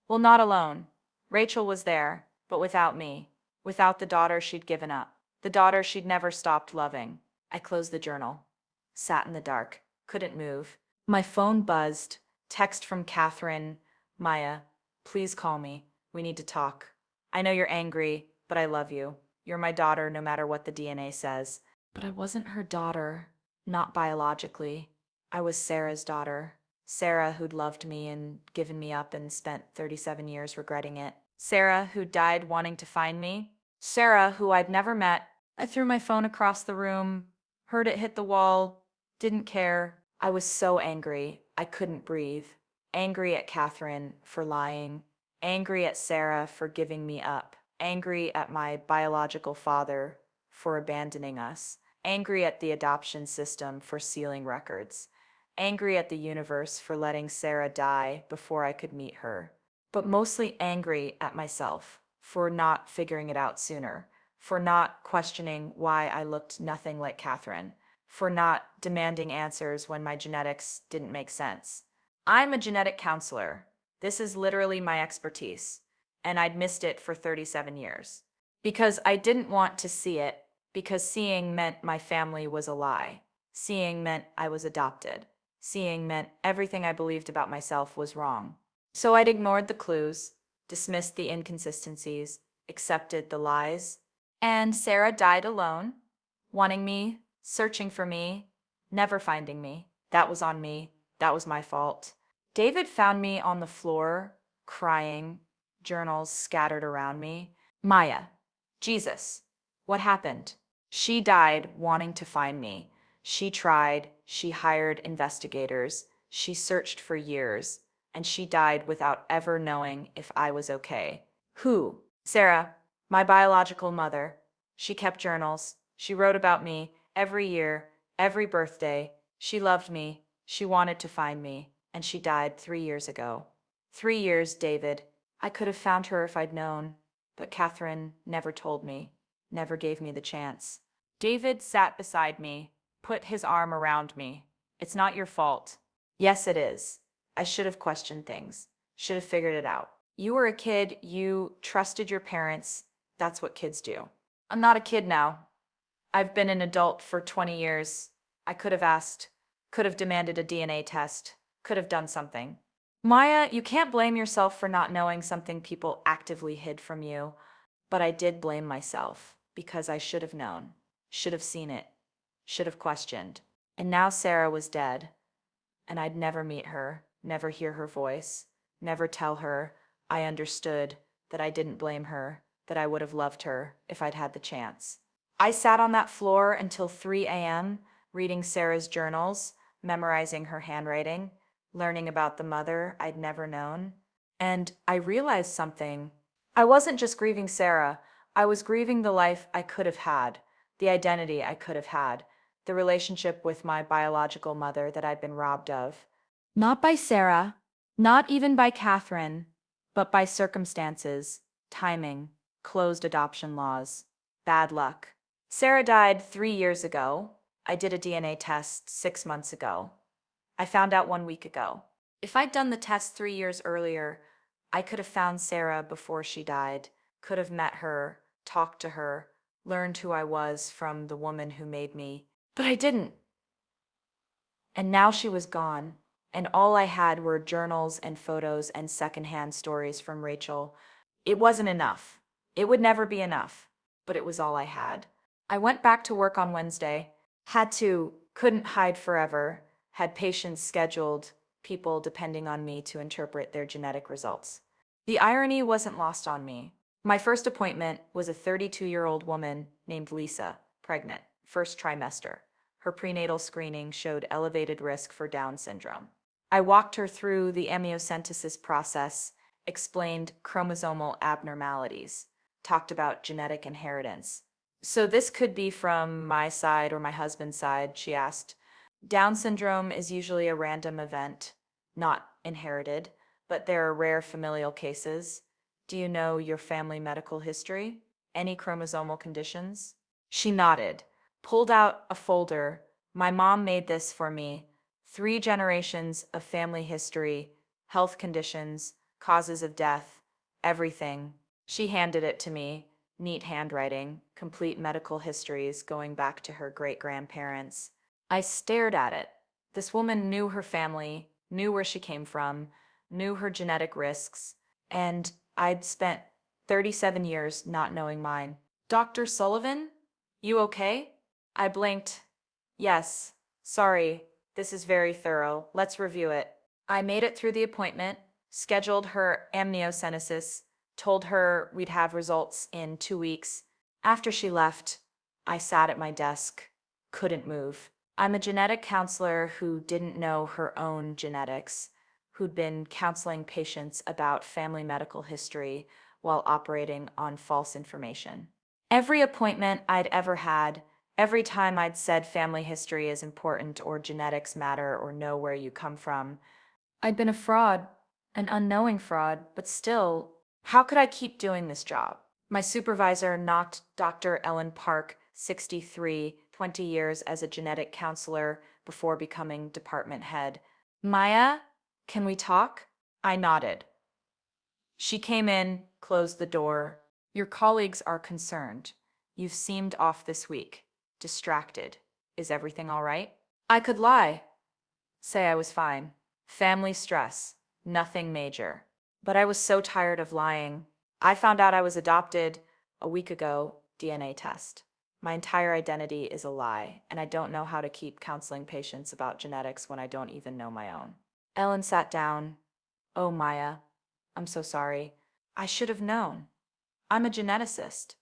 Speaker 1: Well, not alone. Rachel was there, but without me, without the daughter she'd given up, the daughter she'd never stopped loving. I closed the journal, sat in the dark, couldn't move. My phone buzzed. Text from Catherine. Maya, please call me. We need to talk. I know you're angry, but I love you. You're my daughter no matter what the DNA says. But I wasn't her daughter, not biologically. I was Sarah's daughter. Sarah, who'd loved me and given me up and spent 37 years regretting it. Sarah, who died wanting to find me. Sarah, who I'd never met. I threw my phone across the room, heard it hit the wall, didn't care. I was so angry, I couldn't breathe. Angry at Catherine for lying. Angry at Sarah for giving me up. Angry at my biological father for abandoning us. Angry at the adoption system for sealing records. Angry at the universe for letting Sarah die before I could meet her. But mostly angry at myself for not figuring it out sooner, for not questioning why I looked nothing like Catherine, for not demanding answers when my genetics didn't make sense. I'm a genetic counselor. This is literally my expertise, and I'd missed it for 37 years. Because I didn't want to see it, because seeing meant my family was a lie. Seeing meant I was adopted. Seeing meant everything I believed about myself was wrong. So I'd ignored the clues, dismissed the inconsistencies, accepted the lies. And Sarah died alone, wanting me, searching for me, never finding me. That was on me. That was my fault. David found me on the floor, crying, journals scattered around me. Maya, Jesus, what happened? She died wanting to find me. She tried, she hired investigators, she searched for years, and she died without ever knowing if I was okay. Who? Sarah, my biological mother. She kept journals. She wrote about me every year, every birthday. She loved me. She wanted to find me, and she died 3 years ago. 3 years, David. I could have found her if I'd known, but Catherine never told me, never gave me the chance. David sat beside me, put his arm around me. It's not your fault. Yes, it is. I should have questioned things, should have figured it out. You were a kid, you trusted your parents. That's what kids do. I'm not a kid now. I've been an adult for 20 years. I could have asked, could have demanded a DNA test, could have done something. Maya, you can't blame yourself for not knowing something people actively hid from you, but I did blame myself because I should have known, should have seen it, should have questioned. And now Sarah was dead, and I'd never meet her, never hear her voice, never tell her I understood, that I didn't blame her, that I would have loved her if I'd had the chance. I sat on that floor until 3 a.m., reading Sarah's journals, memorizing her handwriting, learning about the mother I'd never known. And I realized something. I wasn't just grieving Sarah, I was grieving the life I could have had, the identity I could have had, the relationship with my biological mother that I'd been robbed of. Not by Sarah, not even by Catherine, but by circumstances, timing, closed adoption laws, bad luck. Sarah died 3 years ago. I did a DNA test 6 months ago. I found out 1 week ago. If I'd done the test 3 years earlier, I could have found Sarah before she died, could have met her, talked to her, learned who I was from the woman who made me. But I didn't. And now she was gone, and all I had were journals and photos and secondhand stories from Rachel. It wasn't enough. It would never be enough, but it was all I had. I went back to work on Wednesday. Had to, couldn't hide forever, had patients scheduled, people depending on me to interpret their genetic results. The irony wasn't lost on me. My first appointment was a 32-year-old woman named Lisa, pregnant, first trimester. Her prenatal screening showed elevated risk for Down syndrome. I walked her through the amniocentesis process, explained chromosomal abnormalities, talked about genetic inheritance. So this could be from my side or my husband's side, she asked. Down syndrome is usually a random event, not inherited, but there are rare familial cases. Do you know your family medical history? Any chromosomal conditions? She nodded, pulled out a folder. My mom made this for me. 3 generations of family history, health conditions, causes of death, everything. She handed it to me. Neat handwriting, complete medical histories going back to her great-grandparents. I stared at it. This woman knew her family, knew where she came from, knew her genetic risks, and I'd spent 37 years not knowing mine. Dr. Sullivan? You okay? I blinked. Yes. Sorry. This is very thorough. Let's review it. I made it through the appointment, scheduled her amniocentesis, told her we'd have results in 2 weeks. After she left, I sat at my desk, couldn't move. I'm a genetic counselor who didn't know her own genetics, who'd been counseling patients about family medical history while operating on false information. Every appointment I'd ever had, every time I'd said family history is important or genetics matter or know where you come from, I'd been a fraud, an unknowing fraud, but still, how could I keep doing this job? My supervisor knocked Dr. Ellen Park, 63, 20 years as a genetic counselor before becoming department head. Maya, can we talk? I nodded. She came in, closed the door. Your colleagues are concerned. You've seemed off this week, distracted. Is everything all right? I could lie, say I was fine. Family stress, nothing major. But I was so tired of lying. I found out I was adopted a week ago, DNA test. My entire identity is a lie, and I don't know how to keep counseling patients about genetics when I don't even know my own. Ellen sat down. Oh, Maya, I'm so sorry. I should have known. I'm a geneticist.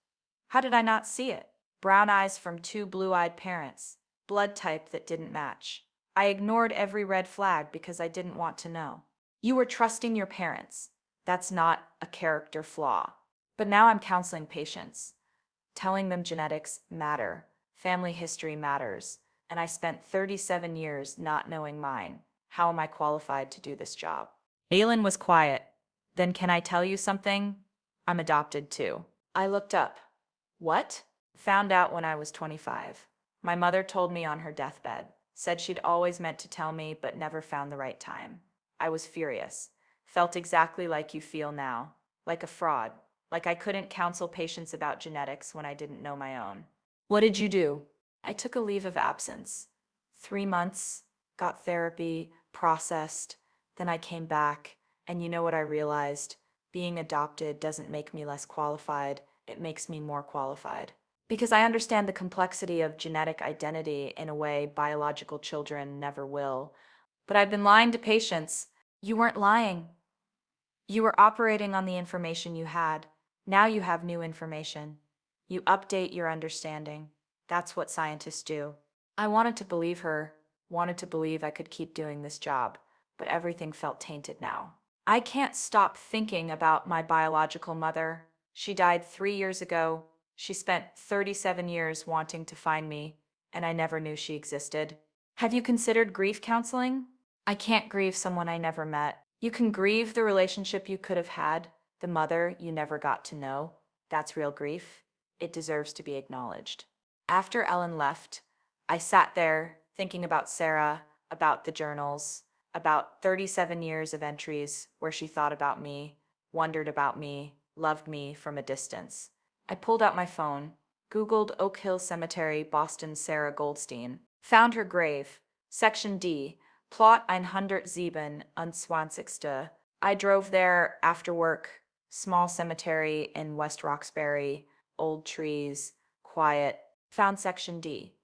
Speaker 1: How did I not see it? Brown eyes from two blue-eyed parents, blood type that didn't match. I ignored every red flag because I didn't want to know. You were trusting your parents. That's not a character flaw. But now I'm counseling patients, telling them genetics matter, family history matters, and I spent 37 years not knowing mine. How am I qualified to do this job? Aylin was quiet. Then can I tell you something? I'm adopted too. I looked up. What? Found out when I was 25. My mother told me on her deathbed. Said she'd always meant to tell me, but never found the right time. I was furious. Felt exactly like you feel now. Like a fraud. Like I couldn't counsel patients about genetics when I didn't know my own. What did you do? I took a leave of absence. 3 months, got therapy, processed. Then I came back, and you know what I realized? Being adopted doesn't make me less qualified, it makes me more qualified. Because I understand the complexity of genetic identity in a way biological children never will. But I've been lying to patients. You weren't lying. You were operating on the information you had. Now you have new information. You update your understanding. That's what scientists do. I wanted to believe her, wanted to believe I could keep doing this job, but everything felt tainted now. I can't stop thinking about my biological mother. She died 3 years ago. She spent 37 years wanting to find me, and I never knew she existed. Have you considered grief counseling? I can't grieve someone I never met. You can grieve the relationship you could have had, the mother you never got to know. That's real grief. It deserves to be acknowledged. After Ellen left, I sat there thinking about Sarah, about the journals, about 37 years of entries where she thought about me, wondered about me, loved me from a distance. I pulled out my phone, Googled Oak Hill Cemetery, Boston, Sarah Goldstein, found her grave, Section D, Plot 107 I drove there after work, small cemetery in West Roxbury, old trees, quiet, found Section D,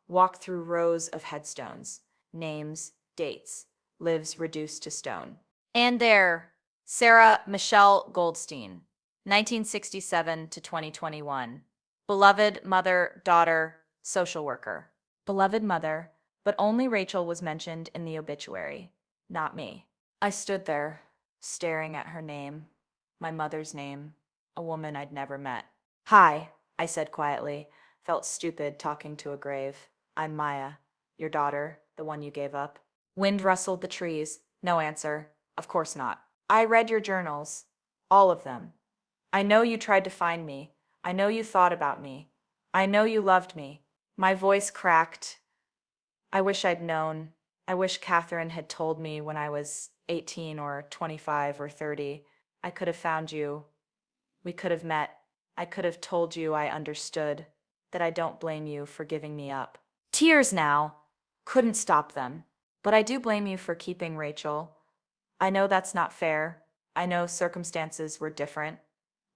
Speaker 1: walked through rows of headstones, names, dates, lives reduced to stone. And there, Sarah Michelle Goldstein, 1967 to 2021. Beloved mother, daughter, social worker. Beloved mother, but only Rachel was mentioned in the obituary, not me. I stood there, staring at her name, my mother's name, a woman I'd never met. Hi, I said quietly, felt stupid talking to a grave. I'm Maya, your daughter, the one you gave up. Wind rustled the trees. No answer. Of course not. I read your journals. All of them. I know you tried to find me. I know you thought about me. I know you loved me. My voice cracked. I wish I'd known. I wish Catherine had told me when I was 18 or 25 or 30. I could have found you. We could have met. I could have told you I understood, that I don't blame you for giving me up. Tears now. Couldn't stop them. But I do blame you for keeping Rachel. I know that's not fair. I know circumstances were different,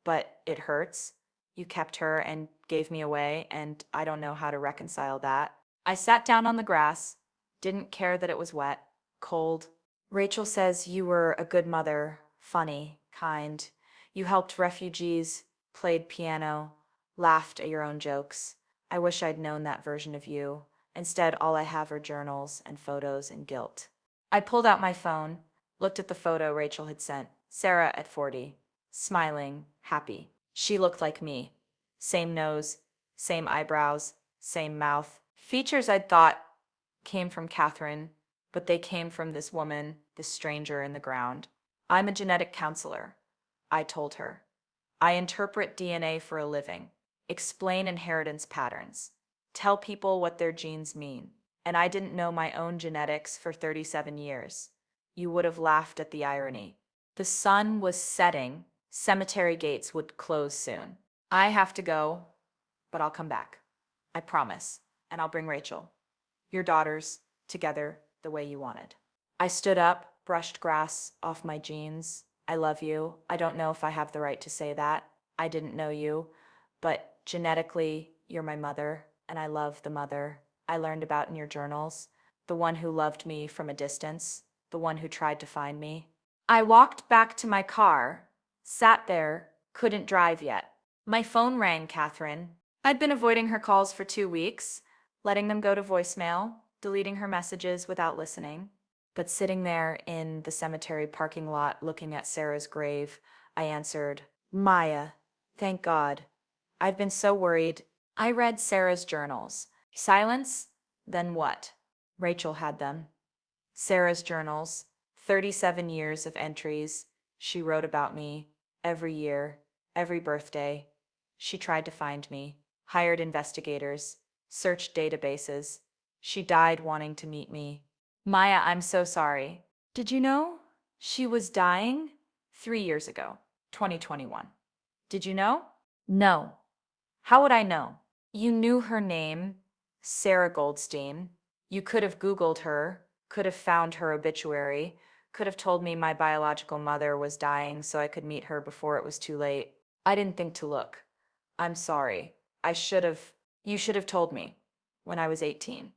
Speaker 1: but it hurts. You kept her and gave me away, and I don't know how to reconcile that. I sat down on the grass, didn't care that it was wet, cold. Rachel says you were a good mother, funny, kind. You helped refugees, played piano, laughed at your own jokes. I wish I'd known that version of you, Instead, all I have are journals and photos and guilt. I pulled out my phone, looked at the photo Rachel had sent. Sarah at 40, smiling, happy. She looked like me. Same nose, same eyebrows, same mouth. Features I'd thought came from Catherine, but they came from this woman, this stranger in the ground. I'm a genetic counselor, I told her. I interpret DNA for a living, explain inheritance patterns, tell people what their genes mean. And I didn't know my own genetics for 37 years. You would have laughed at the irony. The sun was setting. Cemetery gates would close soon. I have to go, but I'll come back. I promise. And I'll bring Rachel. Your daughters, together the way you wanted. I stood up, brushed grass off my jeans. I love you. I don't know if I have the right to say that. I didn't know you, but genetically, you're my mother, and I love the mother I learned about in your journals, the one who loved me from a distance, the one who tried to find me. I walked back to my car, sat there, couldn't drive yet. My phone rang, Catherine. I'd been avoiding her calls for 2 weeks, letting them go to voicemail, deleting her messages without listening. But sitting there in the cemetery parking lot looking at Sarah's grave, I answered, Maya, thank God. I've been so worried. I read Sarah's journals. Silence? Then what? Rachel had them. Sarah's journals, 37 years of entries. She wrote about me every year, every birthday. She tried to find me, hired investigators, searched databases. She died wanting to meet me. Maya, I'm so sorry. Did you know she was dying 3 years ago, 2021? Did you know? No. How would I know? You knew her name, Sarah Goldstein. You could have Googled her, could have found her obituary, could have told me my biological mother was dying so I could meet her before it was too late. I didn't think to look. I'm sorry. You should have told me when I was 18,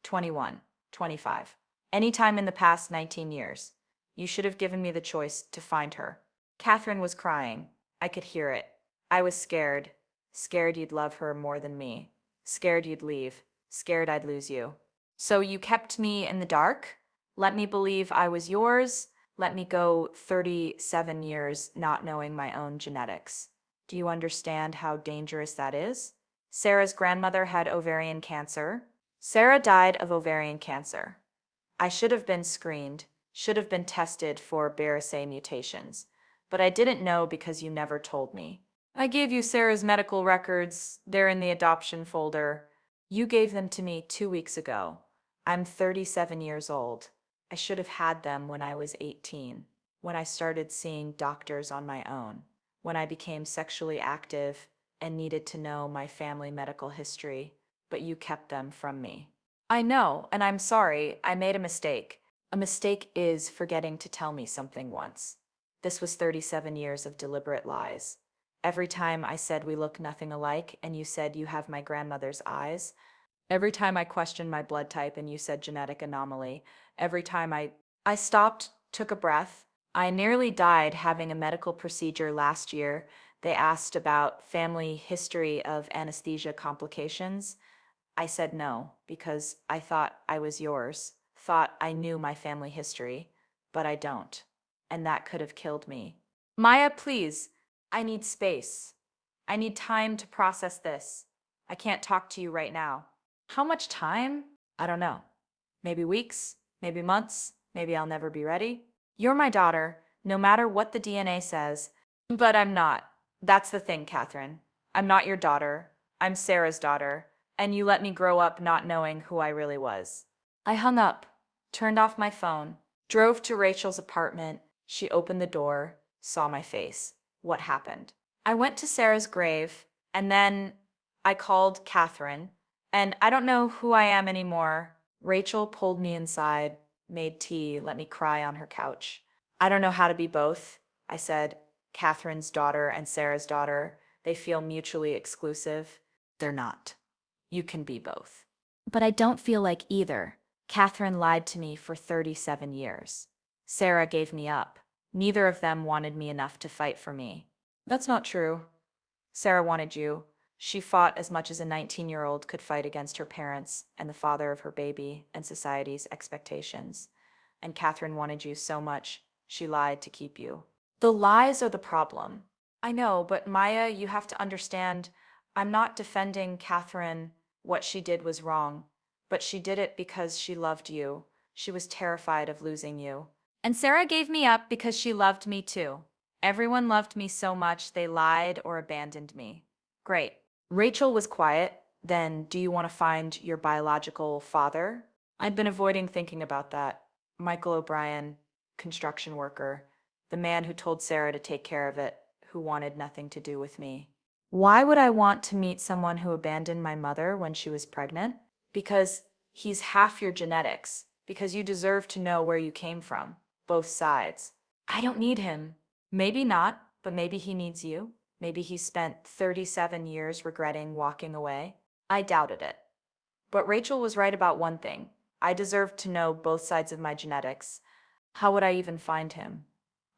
Speaker 1: 21, 25. Any time in the past 19 years. You should have given me the choice to find her. Catherine was crying. I could hear it. I was scared. Scared you'd love her more than me. Scared you'd leave. Scared I'd lose you. So you kept me in the dark? Let me believe I was yours? Let me go 37 years not knowing my own genetics. Do you understand how dangerous that is? Sarah's grandmother had ovarian cancer. Sarah died of ovarian cancer. I should have been screened, should have been tested for BRCA mutations, but I didn't know because you never told me. I gave you Sarah's medical records. They're in the adoption folder. You gave them to me 2 weeks ago. I'm 37 years old. I should have had them when I was 18, when I started seeing doctors on my own, when I became sexually active and needed to know my family medical history, but you kept them from me. I know, and I'm sorry. I made a mistake. A mistake is forgetting to tell me something once. This was 37 years of deliberate lies. Every time I said we look nothing alike and you said you have my grandmother's eyes. Every time I questioned my blood type and you said genetic anomaly. Every time I stopped, took a breath. I nearly died having a medical procedure last year. They asked about family history of anesthesia complications. I said no because I thought I was yours, thought I knew my family history, but I don't. And that could have killed me. Maya, please. I need space. I need time to process this. I can't talk to you right now. How much time? I don't know. Maybe weeks, maybe months, maybe I'll never be ready. You're my daughter, no matter what the DNA says, but I'm not. That's the thing, Catherine. I'm not your daughter. I'm Sarah's daughter, and you let me grow up not knowing who I really was. I hung up, turned off my phone, drove to Rachel's apartment. She opened the door, saw my face. What happened? I went to Sarah's grave, and then I called Catherine, and I don't know who I am anymore. Rachel pulled me inside, made tea, let me cry on her couch. I don't know how to be both, I said. Catherine's daughter and Sarah's daughter, they feel mutually exclusive. They're not. You can be both. But I don't feel like either. Catherine lied to me for 37 years. Sarah gave me up. Neither of them wanted me enough to fight for me. That's not true. Sarah wanted you. She fought as much as a 19-year-old could fight against her parents and the father of her baby and society's expectations. And Catherine wanted you so much, she lied to keep you. The lies are the problem. I know, but Maya, you have to understand, I'm not defending Catherine. What she did was wrong, but she did it because she loved you. She was terrified of losing you. And Sarah gave me up because she loved me too. Everyone loved me so much they lied or abandoned me. Great. Rachel was quiet. Then, do you want to find your biological father? I'd been avoiding thinking about that. Michael O'Brien, construction worker, the man who told Sarah to take care of it, who wanted nothing to do with me. Why would I want to meet someone who abandoned my mother when she was pregnant? Because he's half your genetics, because you deserve to know where you came from, both sides. I don't need him. Maybe not, but maybe he needs you. Maybe he spent 37 years regretting walking away. I doubted it. But Rachel was right about one thing. I deserved to know both sides of my genetics. How would I even find him?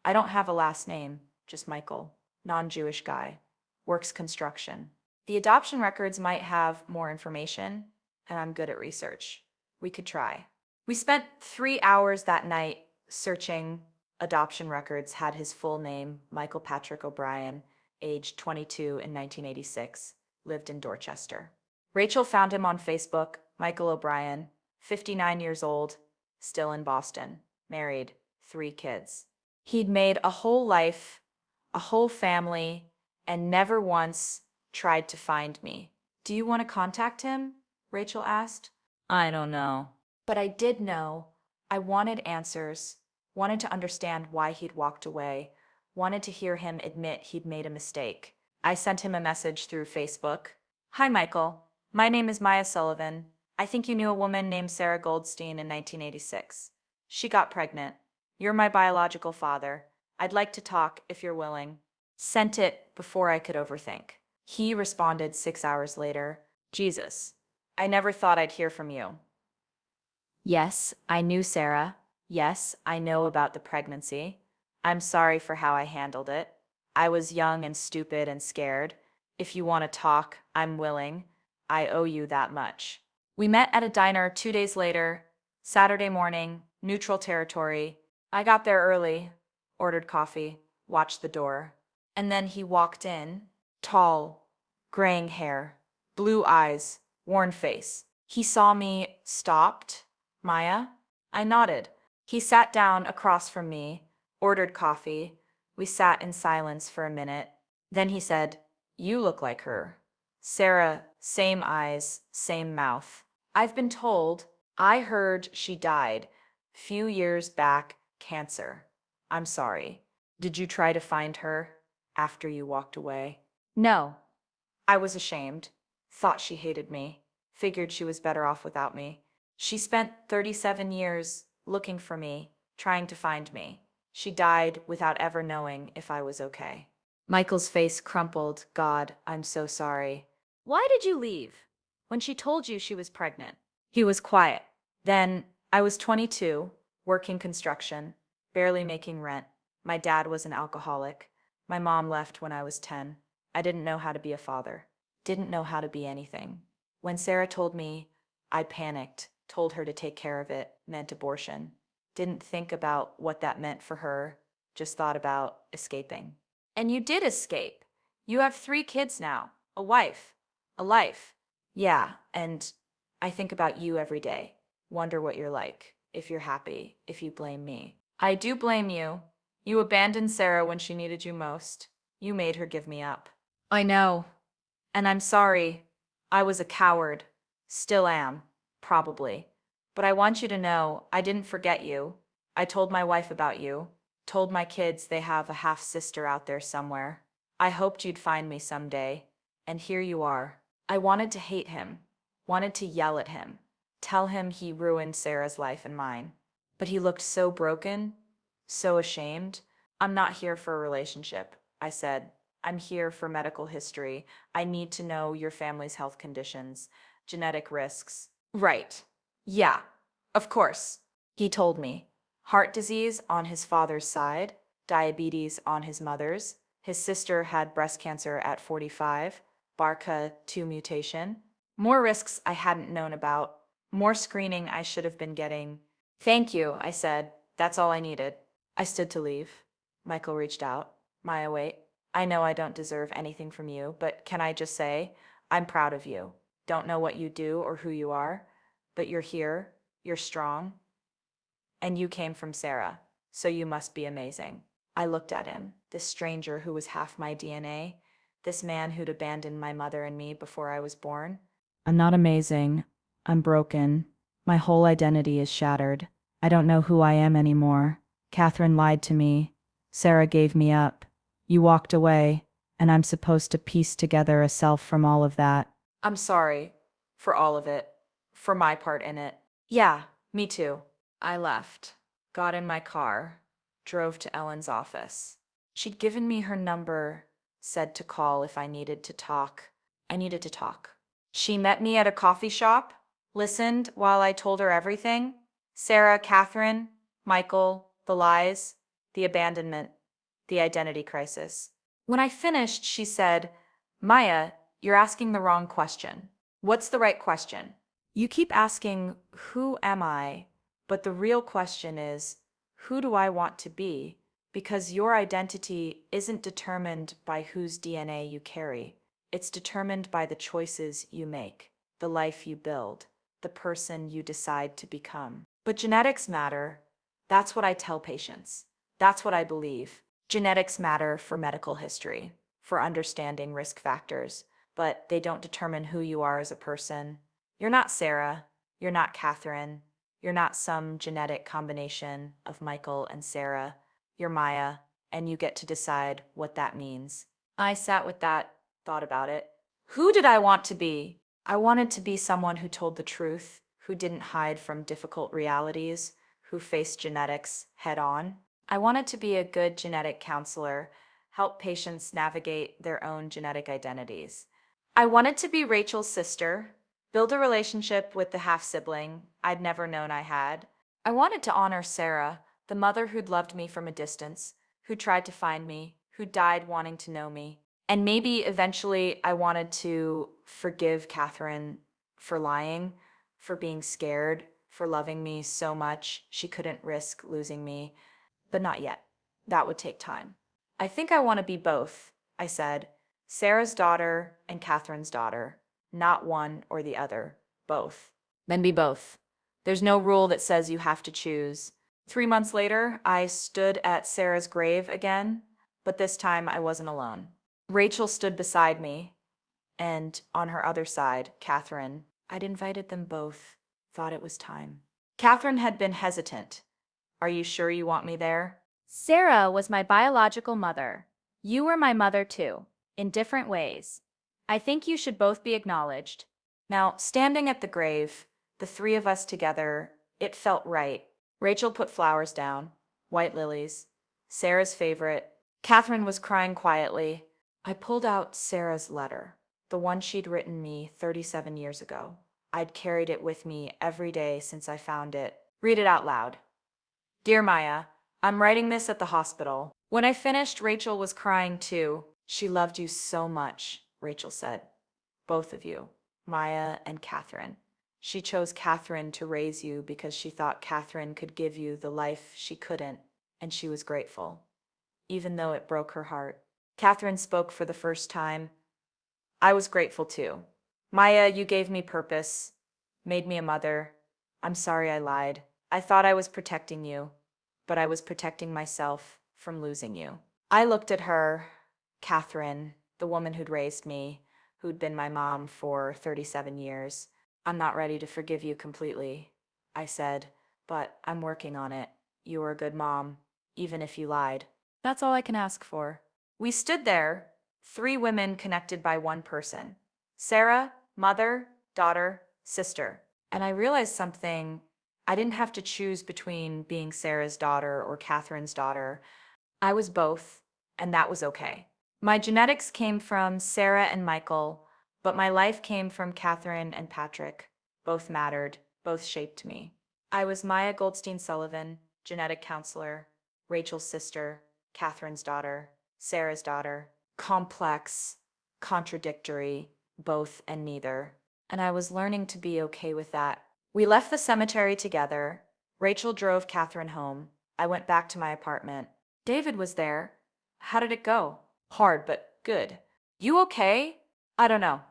Speaker 1: I don't have a last name, just Michael, non-Jewish guy, works construction. The adoption records might have more information, and I'm good at research. We could try. We spent 3 hours that night searching adoption records, had his full name, Michael Patrick O'Brien, aged 22 in 1986, lived in Dorchester. Rachel found him on Facebook, Michael O'Brien, 59 years old, still in Boston, married, 3 kids. He'd made a whole life, a whole family, and never once tried to find me. Do you want to contact him? Rachel asked. I don't know. But I did know. I wanted answers, wanted to understand why he'd walked away, wanted to hear him admit he'd made a mistake. I sent him a message through Facebook. Hi, Michael. My name is Maya Sullivan. I think you knew a woman named Sarah Goldstein in 1986. She got pregnant. You're my biological father. I'd like to talk if you're willing. Sent it before I could overthink. He responded 6 hours later. Jesus, I never thought I'd hear from you. Yes, I knew Sarah. Yes, I know about the pregnancy. I'm sorry for how I handled it. I was young and stupid and scared. If you want to talk, I'm willing. I owe you that much. We met at a diner 2 days later, Saturday morning, neutral territory. I got there early, ordered coffee, watched the door. And then he walked in, tall, graying hair, blue eyes, worn face. He saw me, stopped. Maya? I nodded. He sat down across from me, ordered coffee. We sat in silence for a minute. Then he said, You look like her. Sarah, same eyes, same mouth. I've been told. I heard she died. Few years back, cancer. I'm sorry. Did you try to find her after you walked away? No. I was ashamed. Thought she hated me. Figured she was better off without me. She spent 37 years looking for me, trying to find me. She died without ever knowing if I was okay. Michael's face crumpled. God, I'm so sorry. Why did you leave? When she told you she was pregnant. He was quiet. Then, I was 22, working construction, barely making rent. My dad was an alcoholic. My mom left when I was 10. I didn't know how to be a father. Didn't know how to be anything. When Sarah told me, I panicked, told her to take care of it, meant abortion. Didn't think about what that meant for her, just thought about escaping. And you did escape. You have 3 kids now, a wife, a life. Yeah, and I think about you every day. Wonder what you're like, if you're happy, if you blame me. I do blame you. You abandoned Sarah when she needed you most. You made her give me up. I know. And I'm sorry. I was a coward. Still am, probably. But I want you to know I didn't forget you. I told my wife about you. Told my kids they have a half-sister out there somewhere. I hoped you'd find me someday. And here you are. I wanted to hate him. Wanted to yell at him. Tell him he ruined Sarah's life and mine. But he looked so broken, so ashamed. I'm not here for a relationship, I said. I'm here for medical history. I need to know your family's health conditions, genetic risks. Right. Yeah, of course. He told me. Heart disease on his father's side, diabetes on his mother's. His sister had breast cancer at 45. BRCA2 mutation. More risks I hadn't known about. More screening I should have been getting. Thank you, I said. That's all I needed. I stood to leave. Michael reached out. Maya, wait. I know I don't deserve anything from you, but can I just say, I'm proud of you. Don't know what you do or who you are, but you're here, you're strong, and you came from Sarah, so you must be amazing. I looked at him, this stranger who was half my DNA, this man who'd abandoned my mother and me before I was born. I'm not amazing. I'm broken. My whole identity is shattered. I don't know who I am anymore. Catherine lied to me. Sarah gave me up. You walked away, and I'm supposed to piece together a self from all of that. I'm sorry for all of it, for my part in it. Yeah, me too. I left, got in my car, drove to Ellen's office. She'd given me her number, said to call if I needed to talk. I needed to talk. She met me at a coffee shop, listened while I told her everything. Sarah, Catherine, Michael, the lies, the abandonment, the identity crisis. When I finished, she said, Maya, you're asking the wrong question. What's the right question? You keep asking, who am I? But the real question is, who do I want to be? Because your identity isn't determined by whose DNA you carry. It's determined by the choices you make, the life you build, the person you decide to become. But genetics matter. That's what I tell patients. That's what I believe. Genetics matter for medical history, for understanding risk factors, but they don't determine who you are as a person. You're not Sarah. You're not Catherine. You're not some genetic combination of Michael and Sarah. You're Maya, and you get to decide what that means. I sat with that, thought about it. Who did I want to be? I wanted to be someone who told the truth, who didn't hide from difficult realities, who faced genetics head on. I wanted to be a good genetic counselor, help patients navigate their own genetic identities. I wanted to be Rachel's sister, build a relationship with the half-sibling I'd never known I had. I wanted to honor Sarah, the mother who'd loved me from a distance, who tried to find me, who died wanting to know me. And maybe eventually I wanted to forgive Catherine for lying, for being scared, for loving me so much she couldn't risk losing me. But not yet. That would take time. I think I want to be both, I said. Sarah's daughter and Catherine's daughter. Not one or the other. Both. Then be both. There's no rule that says you have to choose. 3 months later, I stood at Sarah's grave again, but this time I wasn't alone. Rachel stood beside me, and on her other side, Catherine. I'd invited them both, thought it was time. Catherine had been hesitant. Are you sure you want me there?
Speaker 3: Sarah was my biological mother. You were my mother too, in different ways. I think you should both be acknowledged.
Speaker 1: Now, standing at the grave, the three of us together, it felt right. Rachel put flowers down, white lilies, Sarah's favorite. Catherine was crying quietly. I pulled out Sarah's letter, the one she'd written me 37 years ago. I'd carried it with me every day since I found it. Read it out loud. Dear Maya, I'm writing this at the hospital. When I finished, Rachel was crying too. She loved you so much, Rachel said. Both of you, Maya and Catherine. She chose Catherine to raise you because she thought Catherine could give you the life she couldn't, and she was grateful, even though it broke her heart. Catherine spoke for the first time. I was grateful too. Maya, you gave me purpose, made me a mother. I'm sorry I lied. I thought I was protecting you, but I was protecting myself from losing you. I looked at her, Catherine, the woman who'd raised me, who'd been my mom for 37 years. I'm not ready to forgive you completely, I said, but I'm working on it. You were a good mom, even if you lied. That's all I can ask for. We stood there, three women connected by one person. Sarah, mother, daughter, sister. And I realized something. I didn't have to choose between being Sarah's daughter or Catherine's daughter. I was both, and that was okay. My genetics came from Sarah and Michael, but my life came from Catherine and Patrick. Both mattered, both shaped me. I was Maya Goldstein Sullivan, genetic counselor, Rachel's sister, Catherine's daughter, Sarah's daughter. Complex, contradictory, both and neither. And I was learning to be okay with that. We left the cemetery together. Rachel drove Catherine home. I went back to my apartment. David was there. How did it go? Hard, but good. You okay? I don't know,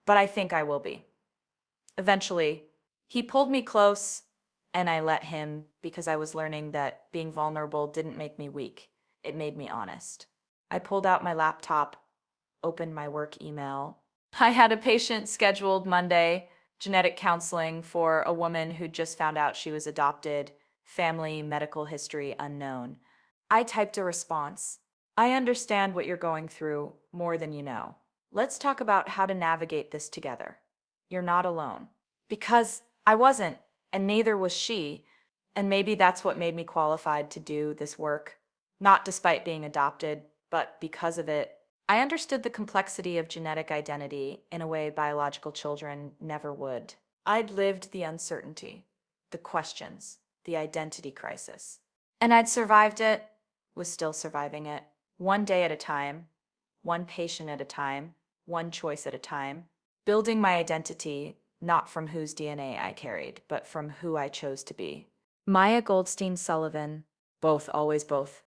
Speaker 1: but I think I will be. Eventually, he pulled me close, and I let him because I was learning that being vulnerable didn't make me weak. It made me honest. I pulled out my laptop, opened my work email. I had a patient scheduled Monday, genetic counseling for a woman who just found out she was adopted, family medical history unknown. I typed a response. I understand what you're going through more than you know. Let's talk about how to navigate this together. You're not alone. Because I wasn't, and neither was she, and maybe that's what made me qualified to do this work. Not despite being adopted, but because of it. I understood the complexity of genetic identity in a way biological children never would. I'd lived the uncertainty, the questions, the identity crisis. And I'd survived it, was still surviving it, one day at a time, one patient at a time, one choice at a time, building my identity not from whose DNA I carried, but from who I chose to be. Maya Goldstein Sullivan, both, always both.